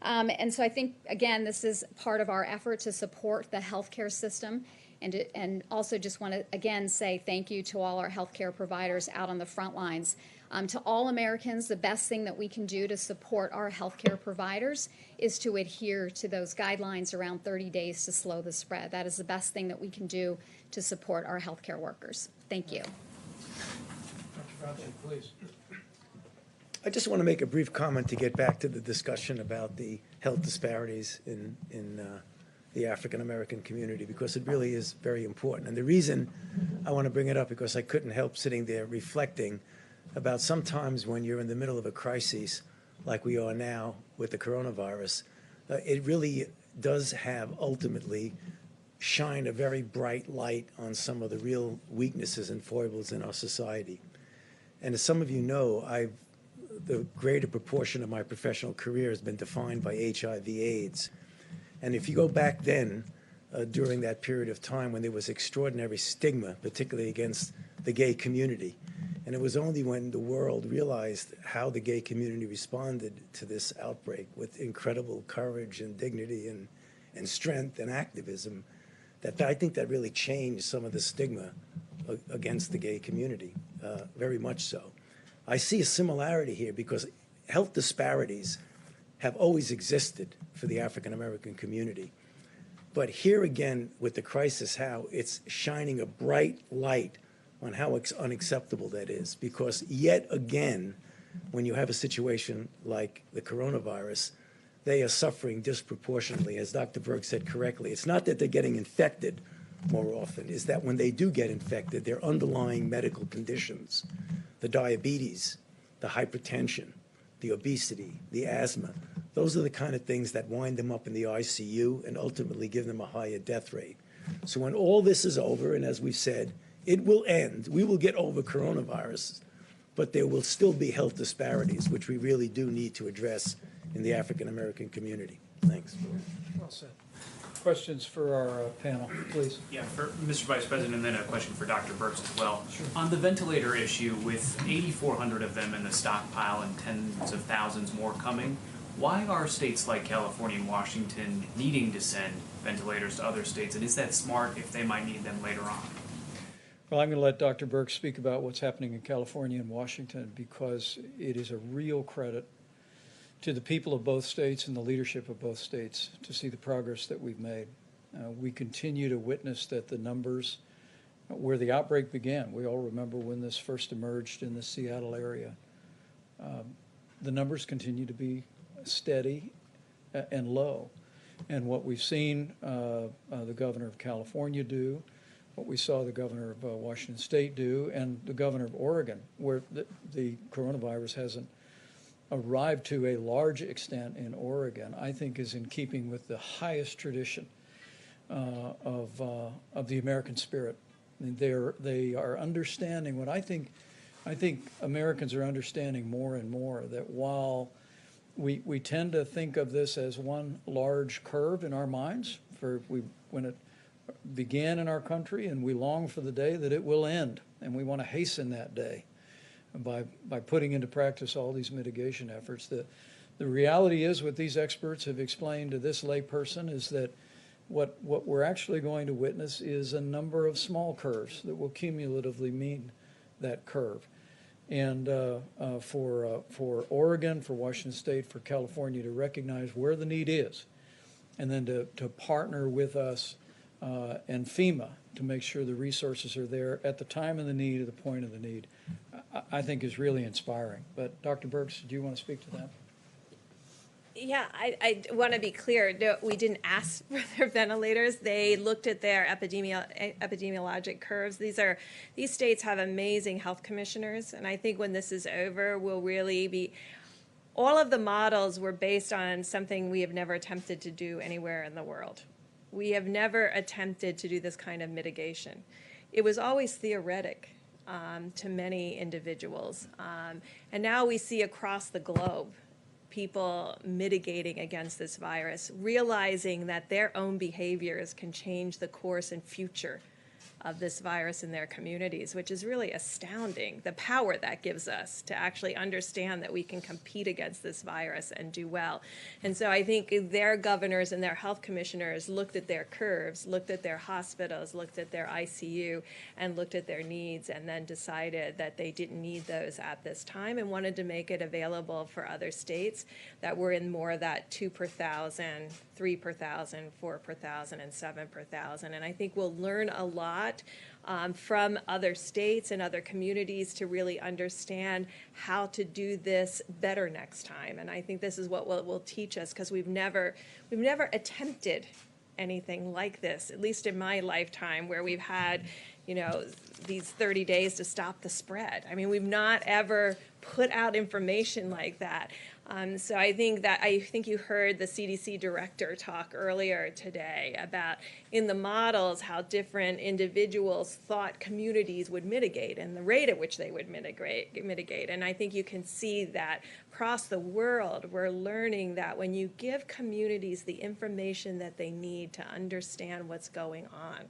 [SPEAKER 10] And so I think, again, this is part of our effort to support the healthcare system, and also just want to, again, say thank you to all our healthcare providers out on the front lines. To all Americans, the best thing that we can do to support our healthcare providers is to adhere to those guidelines around 30 days to slow the spread. That is the best thing that we can do to support our healthcare workers. Thank you.
[SPEAKER 2] Dr. Fauci, please. I just want to make a brief comment to get back to the discussion about the health disparities in the African American community, because it really is very important. And the reason I want to bring it up, because I couldn't help sitting there reflecting about sometimes when you're in the middle of a crisis like we are now with the coronavirus, it really does have ultimately shine a very bright light on some of the real weaknesses and foibles in our society. And as some of you know, the greater proportion of my professional career has been defined by HIV/AIDS. And if you go back then, during that period of time when there was extraordinary stigma, particularly against the gay community, and it was only when the world realized how the gay community responded to this outbreak with incredible courage and dignity and strength and activism that I think that really changed some of the stigma against the gay community, very much so. I see a similarity here because health disparities have always existed for the African American community. But here again, with the crisis, how it's shining a bright light on how unacceptable that is. Because yet again, when you have a situation like the coronavirus, they are suffering disproportionately. As Dr. Berg said correctly, it's not that they're getting infected more often, is that when they do get infected, their underlying medical conditions, the diabetes, the hypertension, the obesity, the asthma, those are the kind of things that wind them up in the ICU and ultimately give them a higher death rate. So when all this is over, and as we've said, it will end, we will get over coronavirus, but there will still be health disparities, which we really do need to address in the African American community. Thanks.
[SPEAKER 18] Well said. Questions for our panel, please.
[SPEAKER 6] Yeah, for Mr. Vice President, and then a question for Dr. Birx as well. Sure. On the ventilator issue, with 8,400 of them in the stockpile and tens of thousands more coming, why are states like California and Washington needing to send ventilators to other states, and is that smart if they might need them later on?
[SPEAKER 18] Well, I'm going to let Dr. Birx speak about what's happening in California and Washington, because it is a real credit to the people of both states and the leadership of both states to see the progress that we've made. We continue to witness that the numbers where the outbreak began, we all remember when this first emerged in the Seattle area, the numbers continue to be steady and low. And what we've seen the governor of California do, what we saw the governor of Washington State do, and the governor of Oregon, where the coronavirus hasn't arrived to a large extent in Oregon, I think is in keeping with the highest tradition of the American spirit. I mean, they are understanding what I think Americans are understanding more and more, that while we tend to think of this as one large curve in our minds when it began in our country, and we long for the day that it will end, and we want to hasten that day by putting into practice all these mitigation efforts. The reality is, what these experts have explained to this layperson, is that what we're actually going to witness is a number of small curves that will cumulatively mean that curve. And for Oregon, for Washington State, for California to recognize where the need is, and then to partner with us and FEMA to make sure the resources are there at the time of the need, at the point of the need, I think is really inspiring. But Dr. Birx, do you want to speak to that?
[SPEAKER 19] Yeah, I want to be clear. No, we didn't ask for their ventilators. They looked at their epidemiologic curves. These states have amazing health commissioners, and I think when this is over, we'll really be. All of the models were based on something we have never attempted to do anywhere in the world. We have never attempted to do this kind of mitigation. It was always theoretic to many individuals, and now we see across the globe people mitigating against this virus, realizing that their own behaviors can change the course and future of this virus in their communities, which is really astounding, the power that gives us to actually understand that we can compete against this virus and do well. And so I think their governors and their health commissioners looked at their curves, looked at their hospitals, looked at their ICU, and looked at their needs, and then decided that they didn't need those at this time and wanted to make it available for other states that were in more of that 2 per 1,000, 3 per 1,000, 4 per 1,000, and 7 per 1,000. And I think we'll learn a lot from other states and other communities to really understand how to do this better next time. And I think this is what will teach us, because we've never attempted anything like this, at least in my lifetime, where we've had, these 30 days to stop the spread. I mean, we've not ever put out information like that. So I think you heard the CDC director talk earlier today about, in the models, how different individuals thought communities would mitigate and the rate at which they would mitigate. And I think you can see that across the world, we're learning that when you give communities the information that they need to understand what's going on,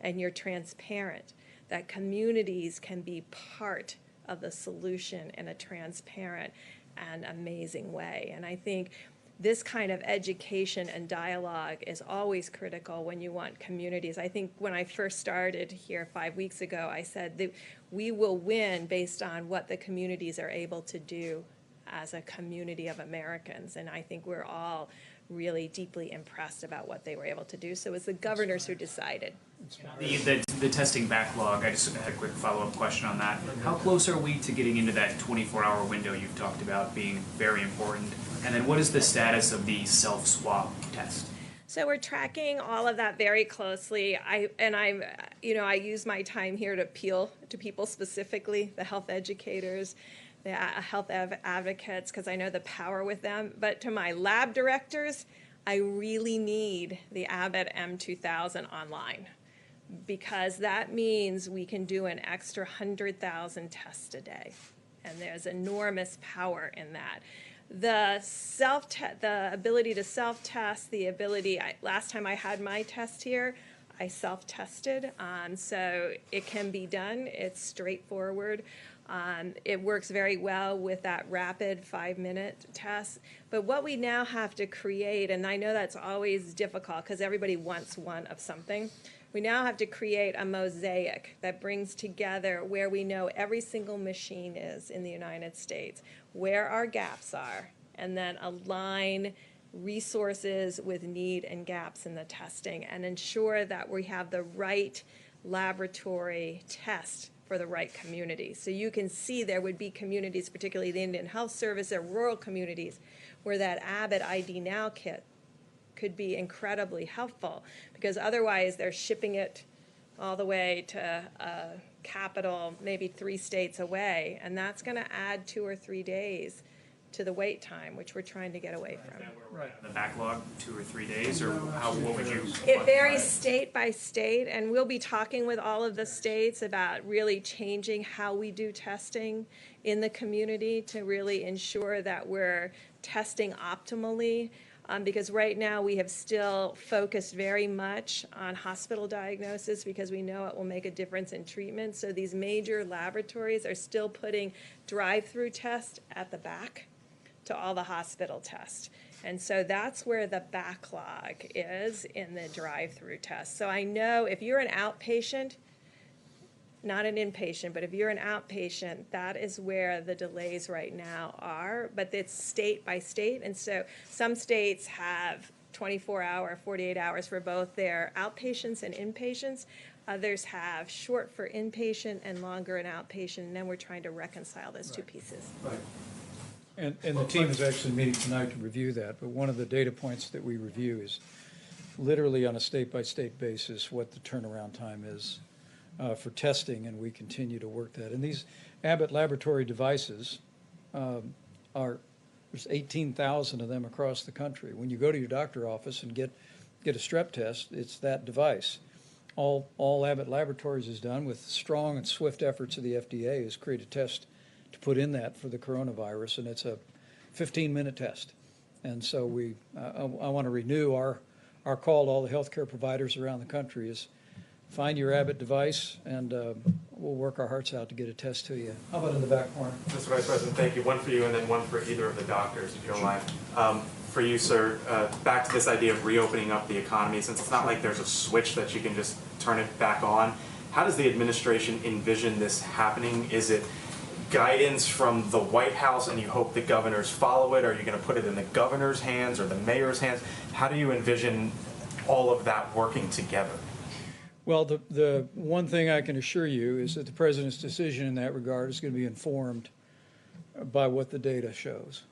[SPEAKER 19] and you're transparent, that communities can be part of the solution in a transparent and amazing way. And I think this kind of education and dialogue is always critical when you want communities. I think when I first started here 5 weeks ago, I said that we will win based on what the communities are able to do as a community of Americans. And I think we're all really deeply impressed about what they were able to do. So it was the governors who decided.
[SPEAKER 6] The testing backlog, I just had a quick follow-up question on that. How close are we to getting into that 24-hour window you've talked about being very important? And then what is the status of the self-swab test?
[SPEAKER 19] So we're tracking all of that very closely. I use my time here to appeal to people specifically, the health educators, the health advocates, because I know the power with them. But to my lab directors, I really need the Abbott M2000 online, because that means we can do an extra 100,000 tests a day, and there's enormous power in that. The ability to self-test, last time I had my test here, I self-tested, so it can be done. It's straightforward. It works very well with that rapid 5-minute test. But what we now have to create, and I know that's always difficult because everybody wants one of something, we now have to create a mosaic that brings together where we know every single machine is in the United States, where our gaps are, and then align resources with need and gaps in the testing and ensure that we have the right laboratory test for the right community. So you can see there would be communities, particularly the Indian Health Service or rural communities, where that Abbott ID Now kit could be incredibly helpful, because otherwise they're shipping it all the way to a capital, maybe 3 states away, and that's going to add 2 or 3 days to the wait time, which we're trying to get away from.
[SPEAKER 5] Right. The backlog, 2 or 3 days, or what would you?
[SPEAKER 19] It varies state by state, and we'll be talking with all of the states about really changing how we do testing in the community to really ensure that we're testing optimally. Because right now we have still focused very much on hospital diagnosis because we know it will make a difference in treatment. So these major laboratories are still putting drive-through tests at the back to all the hospital tests. And so that's where the backlog is in the drive-through tests. So I know if you're an outpatient, not an inpatient, but if you're an outpatient, that is where the delays right now are, but it's state by state. And so some states have 24-hour, 48 hours for both their outpatients and inpatients. Others have short for inpatient and longer in outpatient, and then we're trying to reconcile those two pieces.
[SPEAKER 18] Right. And the team is actually meeting tonight to review that, but one of the data points that we review is literally on a state-by-state basis what the turnaround time is for testing, and we continue to work that. And these Abbott laboratory devices there's 18,000 of them across the country. When you go to your doctor office and get a strep test, it's that device. All Abbott Laboratories has done, with strong and swift efforts of the FDA, is create a test to put in that for the coronavirus, and it's a 15-minute test. And so I want to renew our call to all the healthcare providers around the country is find your Abbott device, and we'll work our hearts out to get a test to you. How about in the back corner?
[SPEAKER 4] Mr. Vice President, thank you. One for you and then one for either of the doctors, if you don't mind. For you, sir, back to this idea of reopening up the economy, since it's not like there's a switch that you can just turn it back on. How does the administration envision this happening? Is it guidance from the White House and you hope the governors follow it? Are you going to put it in the governor's hands or the mayor's hands? How do you envision all of that working together?
[SPEAKER 18] Well, the one thing I can assure you is that the president's decision in that regard is going to be informed by what the data shows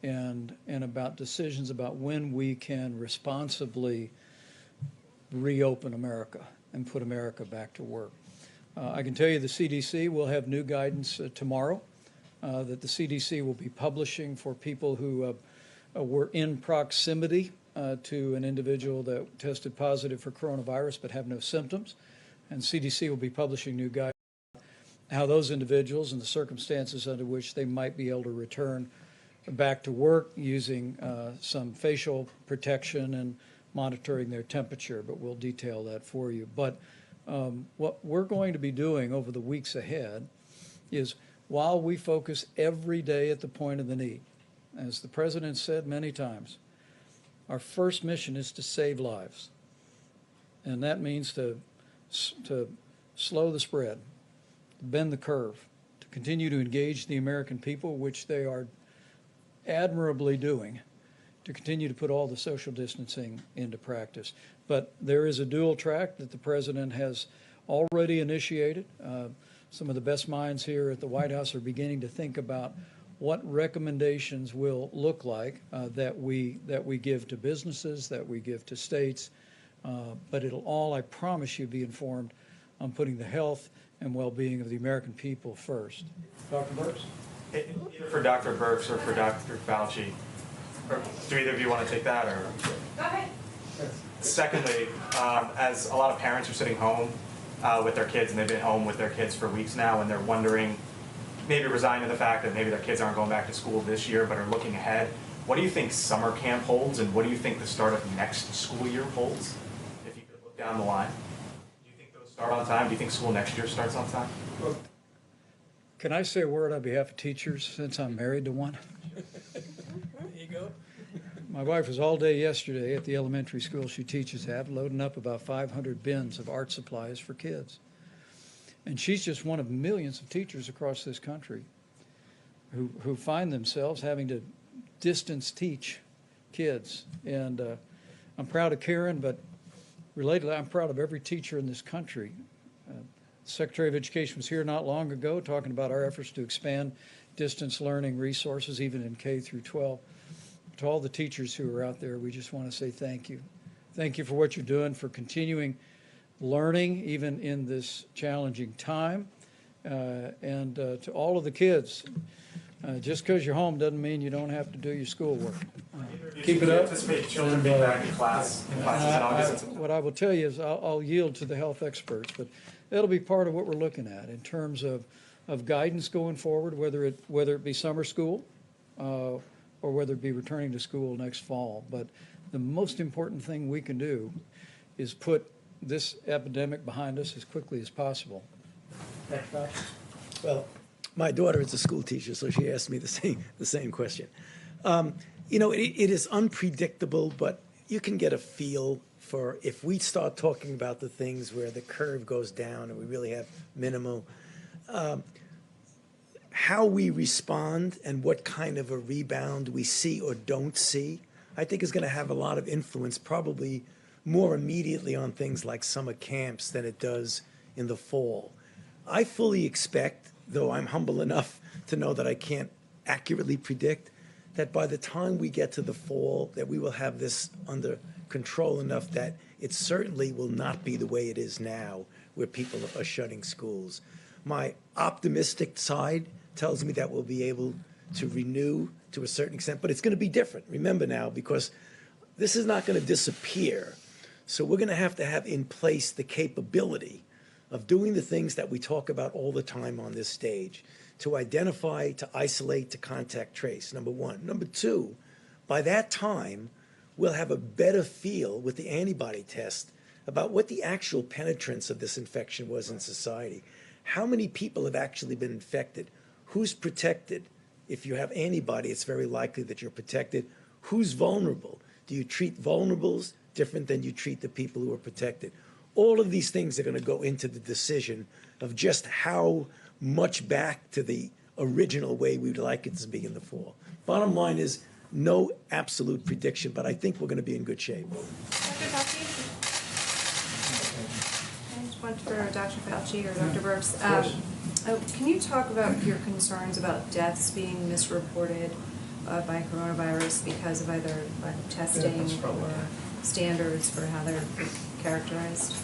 [SPEAKER 18] and about decisions about when we can responsibly reopen America and put America back to work. I can tell you the CDC will have new guidance tomorrow that the CDC will be publishing for people who were in proximity to an individual that tested positive for coronavirus but have no symptoms. And CDC will be publishing new guidance on how those individuals and the circumstances under which they might be able to return back to work using some facial protection and monitoring their temperature, but we'll detail that for you. But what we're going to be doing over the weeks ahead is, while we focus every day at the point of the need, as the president said many times, our first mission is to save lives. And that means to slow the spread, to bend the curve, to continue to engage the American people, which they are admirably doing, to continue to put all the social distancing into practice. But there is a dual track that the president has already initiated. Some of the best minds here at the White House are beginning to think about what recommendations will look like that we give to businesses, that we give to states, but it'll all, I promise you, be informed on putting the health and well-being of the American people first. Dr. Burks?
[SPEAKER 4] Either for Dr. Burks or for Dr. Fauci, or do either of you want to take that? Or
[SPEAKER 17] Go ahead.
[SPEAKER 4] secondly, as a lot of parents are sitting home with their kids, and they've been home with their kids for weeks now, and they're wondering, maybe resigned to the fact that maybe their kids aren't going back to school this year, but are looking ahead. What do you think summer camp holds, and what do you think the start of next school year holds? If you could look down the line, do you think those start on time? Do you think school next year starts on time?
[SPEAKER 18] Can I say a word on behalf of teachers since I'm married to one?
[SPEAKER 2] There you go.
[SPEAKER 18] My wife was all day yesterday at the elementary school she teaches at, loading up about 500 bins of art supplies for kids. And she's just one of millions of teachers across this country who find themselves having to distance teach kids. And I'm proud of Karen, but relatedly, I'm proud of every teacher in this country. The Secretary of Education was here not long ago talking about our efforts to expand distance learning resources, even in K through 12. To all the teachers who are out there, we just want to say thank you. Thank you for what you're doing, for continuing learning even in this challenging time. And to all of the kids, just because you're home doesn't mean you don't have to do your schoolwork. Keep it up.
[SPEAKER 4] Anticipate children being back in classes in August.
[SPEAKER 18] What I will tell you is I'll yield to the health experts, but it'll be part of what we're looking at in terms of guidance going forward, whether it be summer school or whether it be returning to school next fall. But the most important thing we can do is put this epidemic behind us as quickly as possible.
[SPEAKER 2] Well, my daughter is a school teacher, so she asked me the same question. You know, it is unpredictable, but you can get a feel for if we start talking about the things where the curve goes down and we really have minimal, how we respond and what kind of a rebound we see or don't see, I think is going to have a lot of influence, probably more immediately on things like summer camps than it does in the fall. I fully expect, though I'm humble enough to know that I can't accurately predict, that by the time we get to the fall, that we will have this under control enough that it certainly will not be the way it is now, where people are shutting schools. My optimistic side tells me that we'll be able to renew to a certain extent, but it's going to be different. Remember now, because this is not going to disappear. So we're going to have in place the capability of doing the things that we talk about all the time on this stage, to identify, to isolate, to contact trace, number one. Number two, by that time, we'll have a better feel with the antibody test about what the actual penetrance of this infection was in society. How many people have actually been infected? Who's protected? If you have antibody, it's very likely that you're protected. Who's vulnerable? Do you treat vulnerables different than you treat the people who are protected? All of these things are going to go into the decision of just how much back to the original way we would like it to be in the fall. Bottom line is no absolute prediction, but I think we're going to be in good shape.
[SPEAKER 7] Dr. Fauci? One for Dr. Fauci or Dr. Burks. Can you talk about your concerns about deaths being misreported by coronavirus because of either lack of testing or standards for how they're characterized?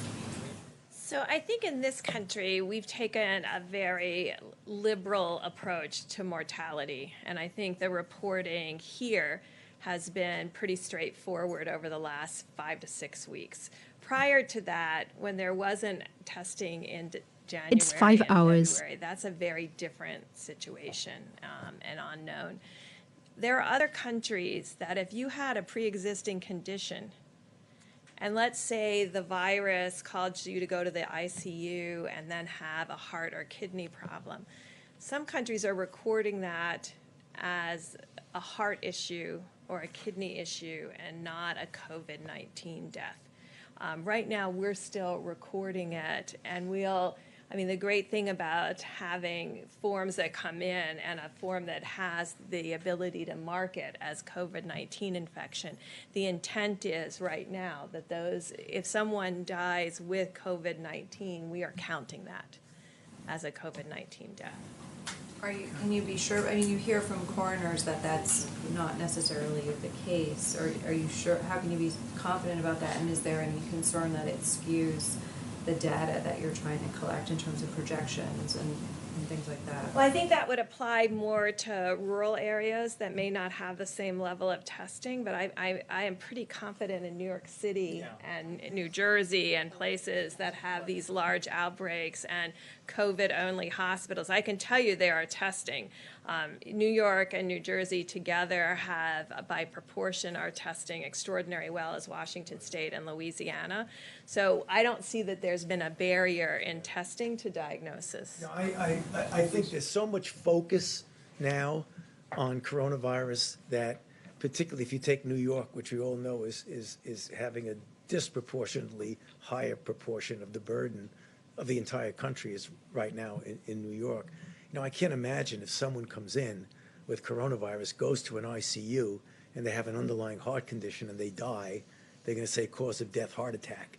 [SPEAKER 19] So I think in this country, we've taken a very liberal approach to mortality. And I think the reporting here has been pretty straightforward over the last 5 to 6 weeks. Prior to that, when there wasn't testing in January
[SPEAKER 20] It's 5
[SPEAKER 19] and
[SPEAKER 20] hours.
[SPEAKER 19] February, that's a very different situation and unknown. There are other countries that if you had a pre-existing condition, and let's say the virus caused you to go to the ICU and then have a heart or kidney problem. Some countries are recording that as a heart issue or a kidney issue and not a COVID-19 death. Right now, we're still recording it, and the great thing about having forms that come in and a form that has the ability to mark it as COVID-19 infection, the intent is right now that if someone dies with COVID-19, we are counting that as a COVID-19 death.
[SPEAKER 7] Can you be sure, I mean, you hear from coroners that that's not necessarily the case. Are you sure, how can you be confident about that? And is there any concern that it skews the data that you're trying to collect in terms of projections and things like that?
[SPEAKER 19] Well, I think that would apply more to rural areas that may not have the same level of testing, but I am pretty confident in New York City and New Jersey and places that have these large outbreaks and COVID-only hospitals. I can tell you they are testing. New York and New Jersey together have, by proportion, are testing extraordinarily well as Washington State and Louisiana. So I don't see that there's been a barrier in testing to diagnosis.
[SPEAKER 2] No, I think there's so much focus now on coronavirus that, particularly if you take New York, which we all know is having a disproportionately higher proportion of the burden of the entire country is right now in New York. You know, I can't imagine if someone comes in with coronavirus, goes to an ICU, and they have an underlying heart condition and they die, they're going to say cause of death, heart attack.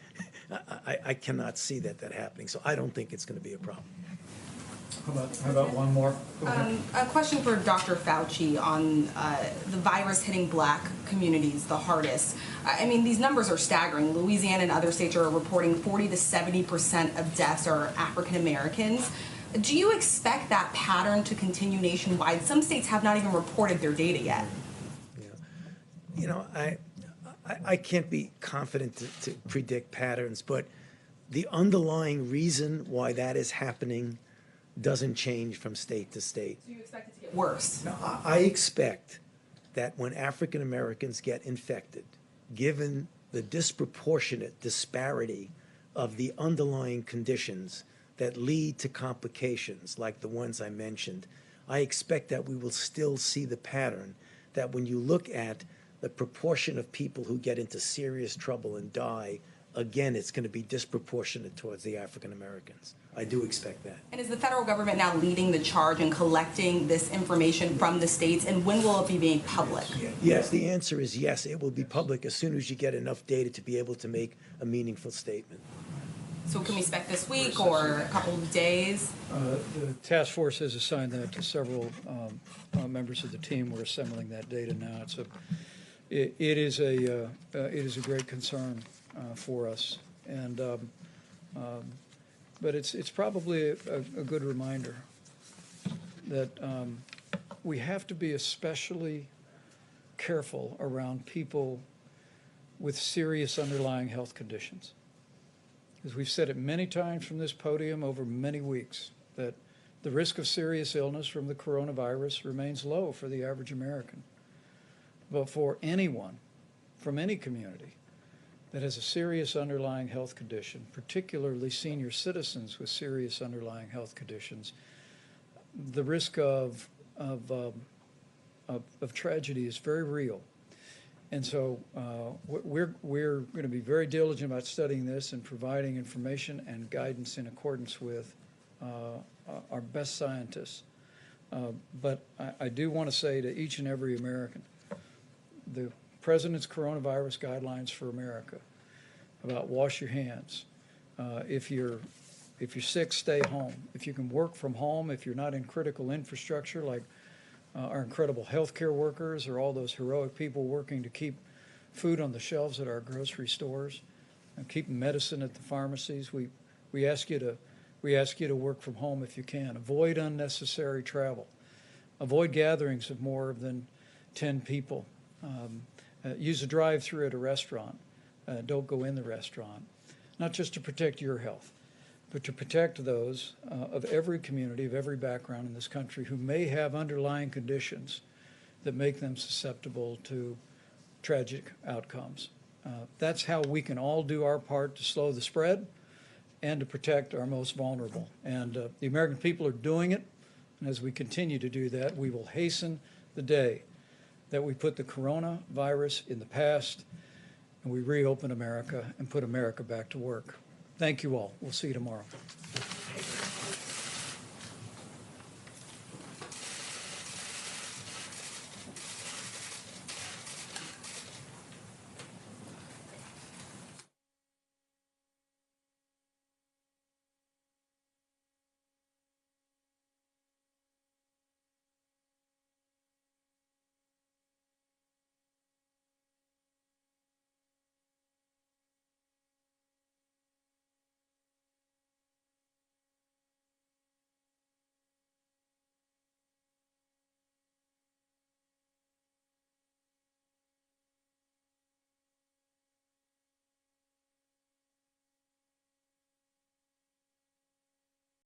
[SPEAKER 2] I cannot see that happening, so I don't think it's going to be a problem.
[SPEAKER 18] How about one more?
[SPEAKER 15] A question for Dr. Fauci on the virus hitting Black communities the hardest. I mean, these numbers are staggering. Louisiana and other states are reporting 40 to 70% of deaths are African Americans. Do you expect that pattern to continue nationwide? Some states have not even reported their data yet.
[SPEAKER 2] Yeah. You know, I can't be confident to predict patterns, but the underlying reason why that is happening doesn't change from state to state.
[SPEAKER 15] Do you expect it to get worse?
[SPEAKER 2] Now, I expect that when African Americans get infected, given the disproportionate disparity of the underlying conditions that lead to complications like the ones I mentioned, I expect that we will still see the pattern that when you look at the proportion of people who get into serious trouble and die, again, it's going to be disproportionate towards the African Americans. I do expect that.
[SPEAKER 15] And is the federal government now leading the charge in collecting this information from the states, and when will it be made public?
[SPEAKER 2] Yes, the answer is yes. It will be public as soon as you get enough data to be able to make a meaningful statement.
[SPEAKER 15] So can we expect this week or a couple of days?
[SPEAKER 18] The task force has assigned that to several members of the team. We're assembling that data now. It is a great concern for us, and but it's probably a good reminder that we have to be especially careful around people with serious underlying health conditions. As we've said it many times from this podium over many weeks, that the risk of serious illness from the coronavirus remains low for the average American. But for anyone from any community that has a serious underlying health condition, particularly senior citizens with serious underlying health conditions, the risk of tragedy is very real. And so we're going to be very diligent about studying this and providing information and guidance in accordance with our best scientists. But I do want to say to each and every American, the President's coronavirus guidelines for America about wash your hands. If you're sick, stay home. If you can work from home, if you're not in critical infrastructure like our incredible healthcare workers or all those heroic people working to keep food on the shelves at our grocery stores and keep medicine at the pharmacies, we ask you to work from home if you can. Avoid unnecessary travel. Avoid gatherings of more than 10 people. Use a drive-through at a restaurant. Don't go in the restaurant. Not just to protect your health, but to protect those of every community, of every background in this country who may have underlying conditions that make them susceptible to tragic outcomes. That's how we can all do our part to slow the spread and to protect our most vulnerable. And the American people are doing it. And as we continue to do that, we will hasten the day that we put the coronavirus in the past and we reopen America and put America back to work. Thank you all. We'll see you tomorrow.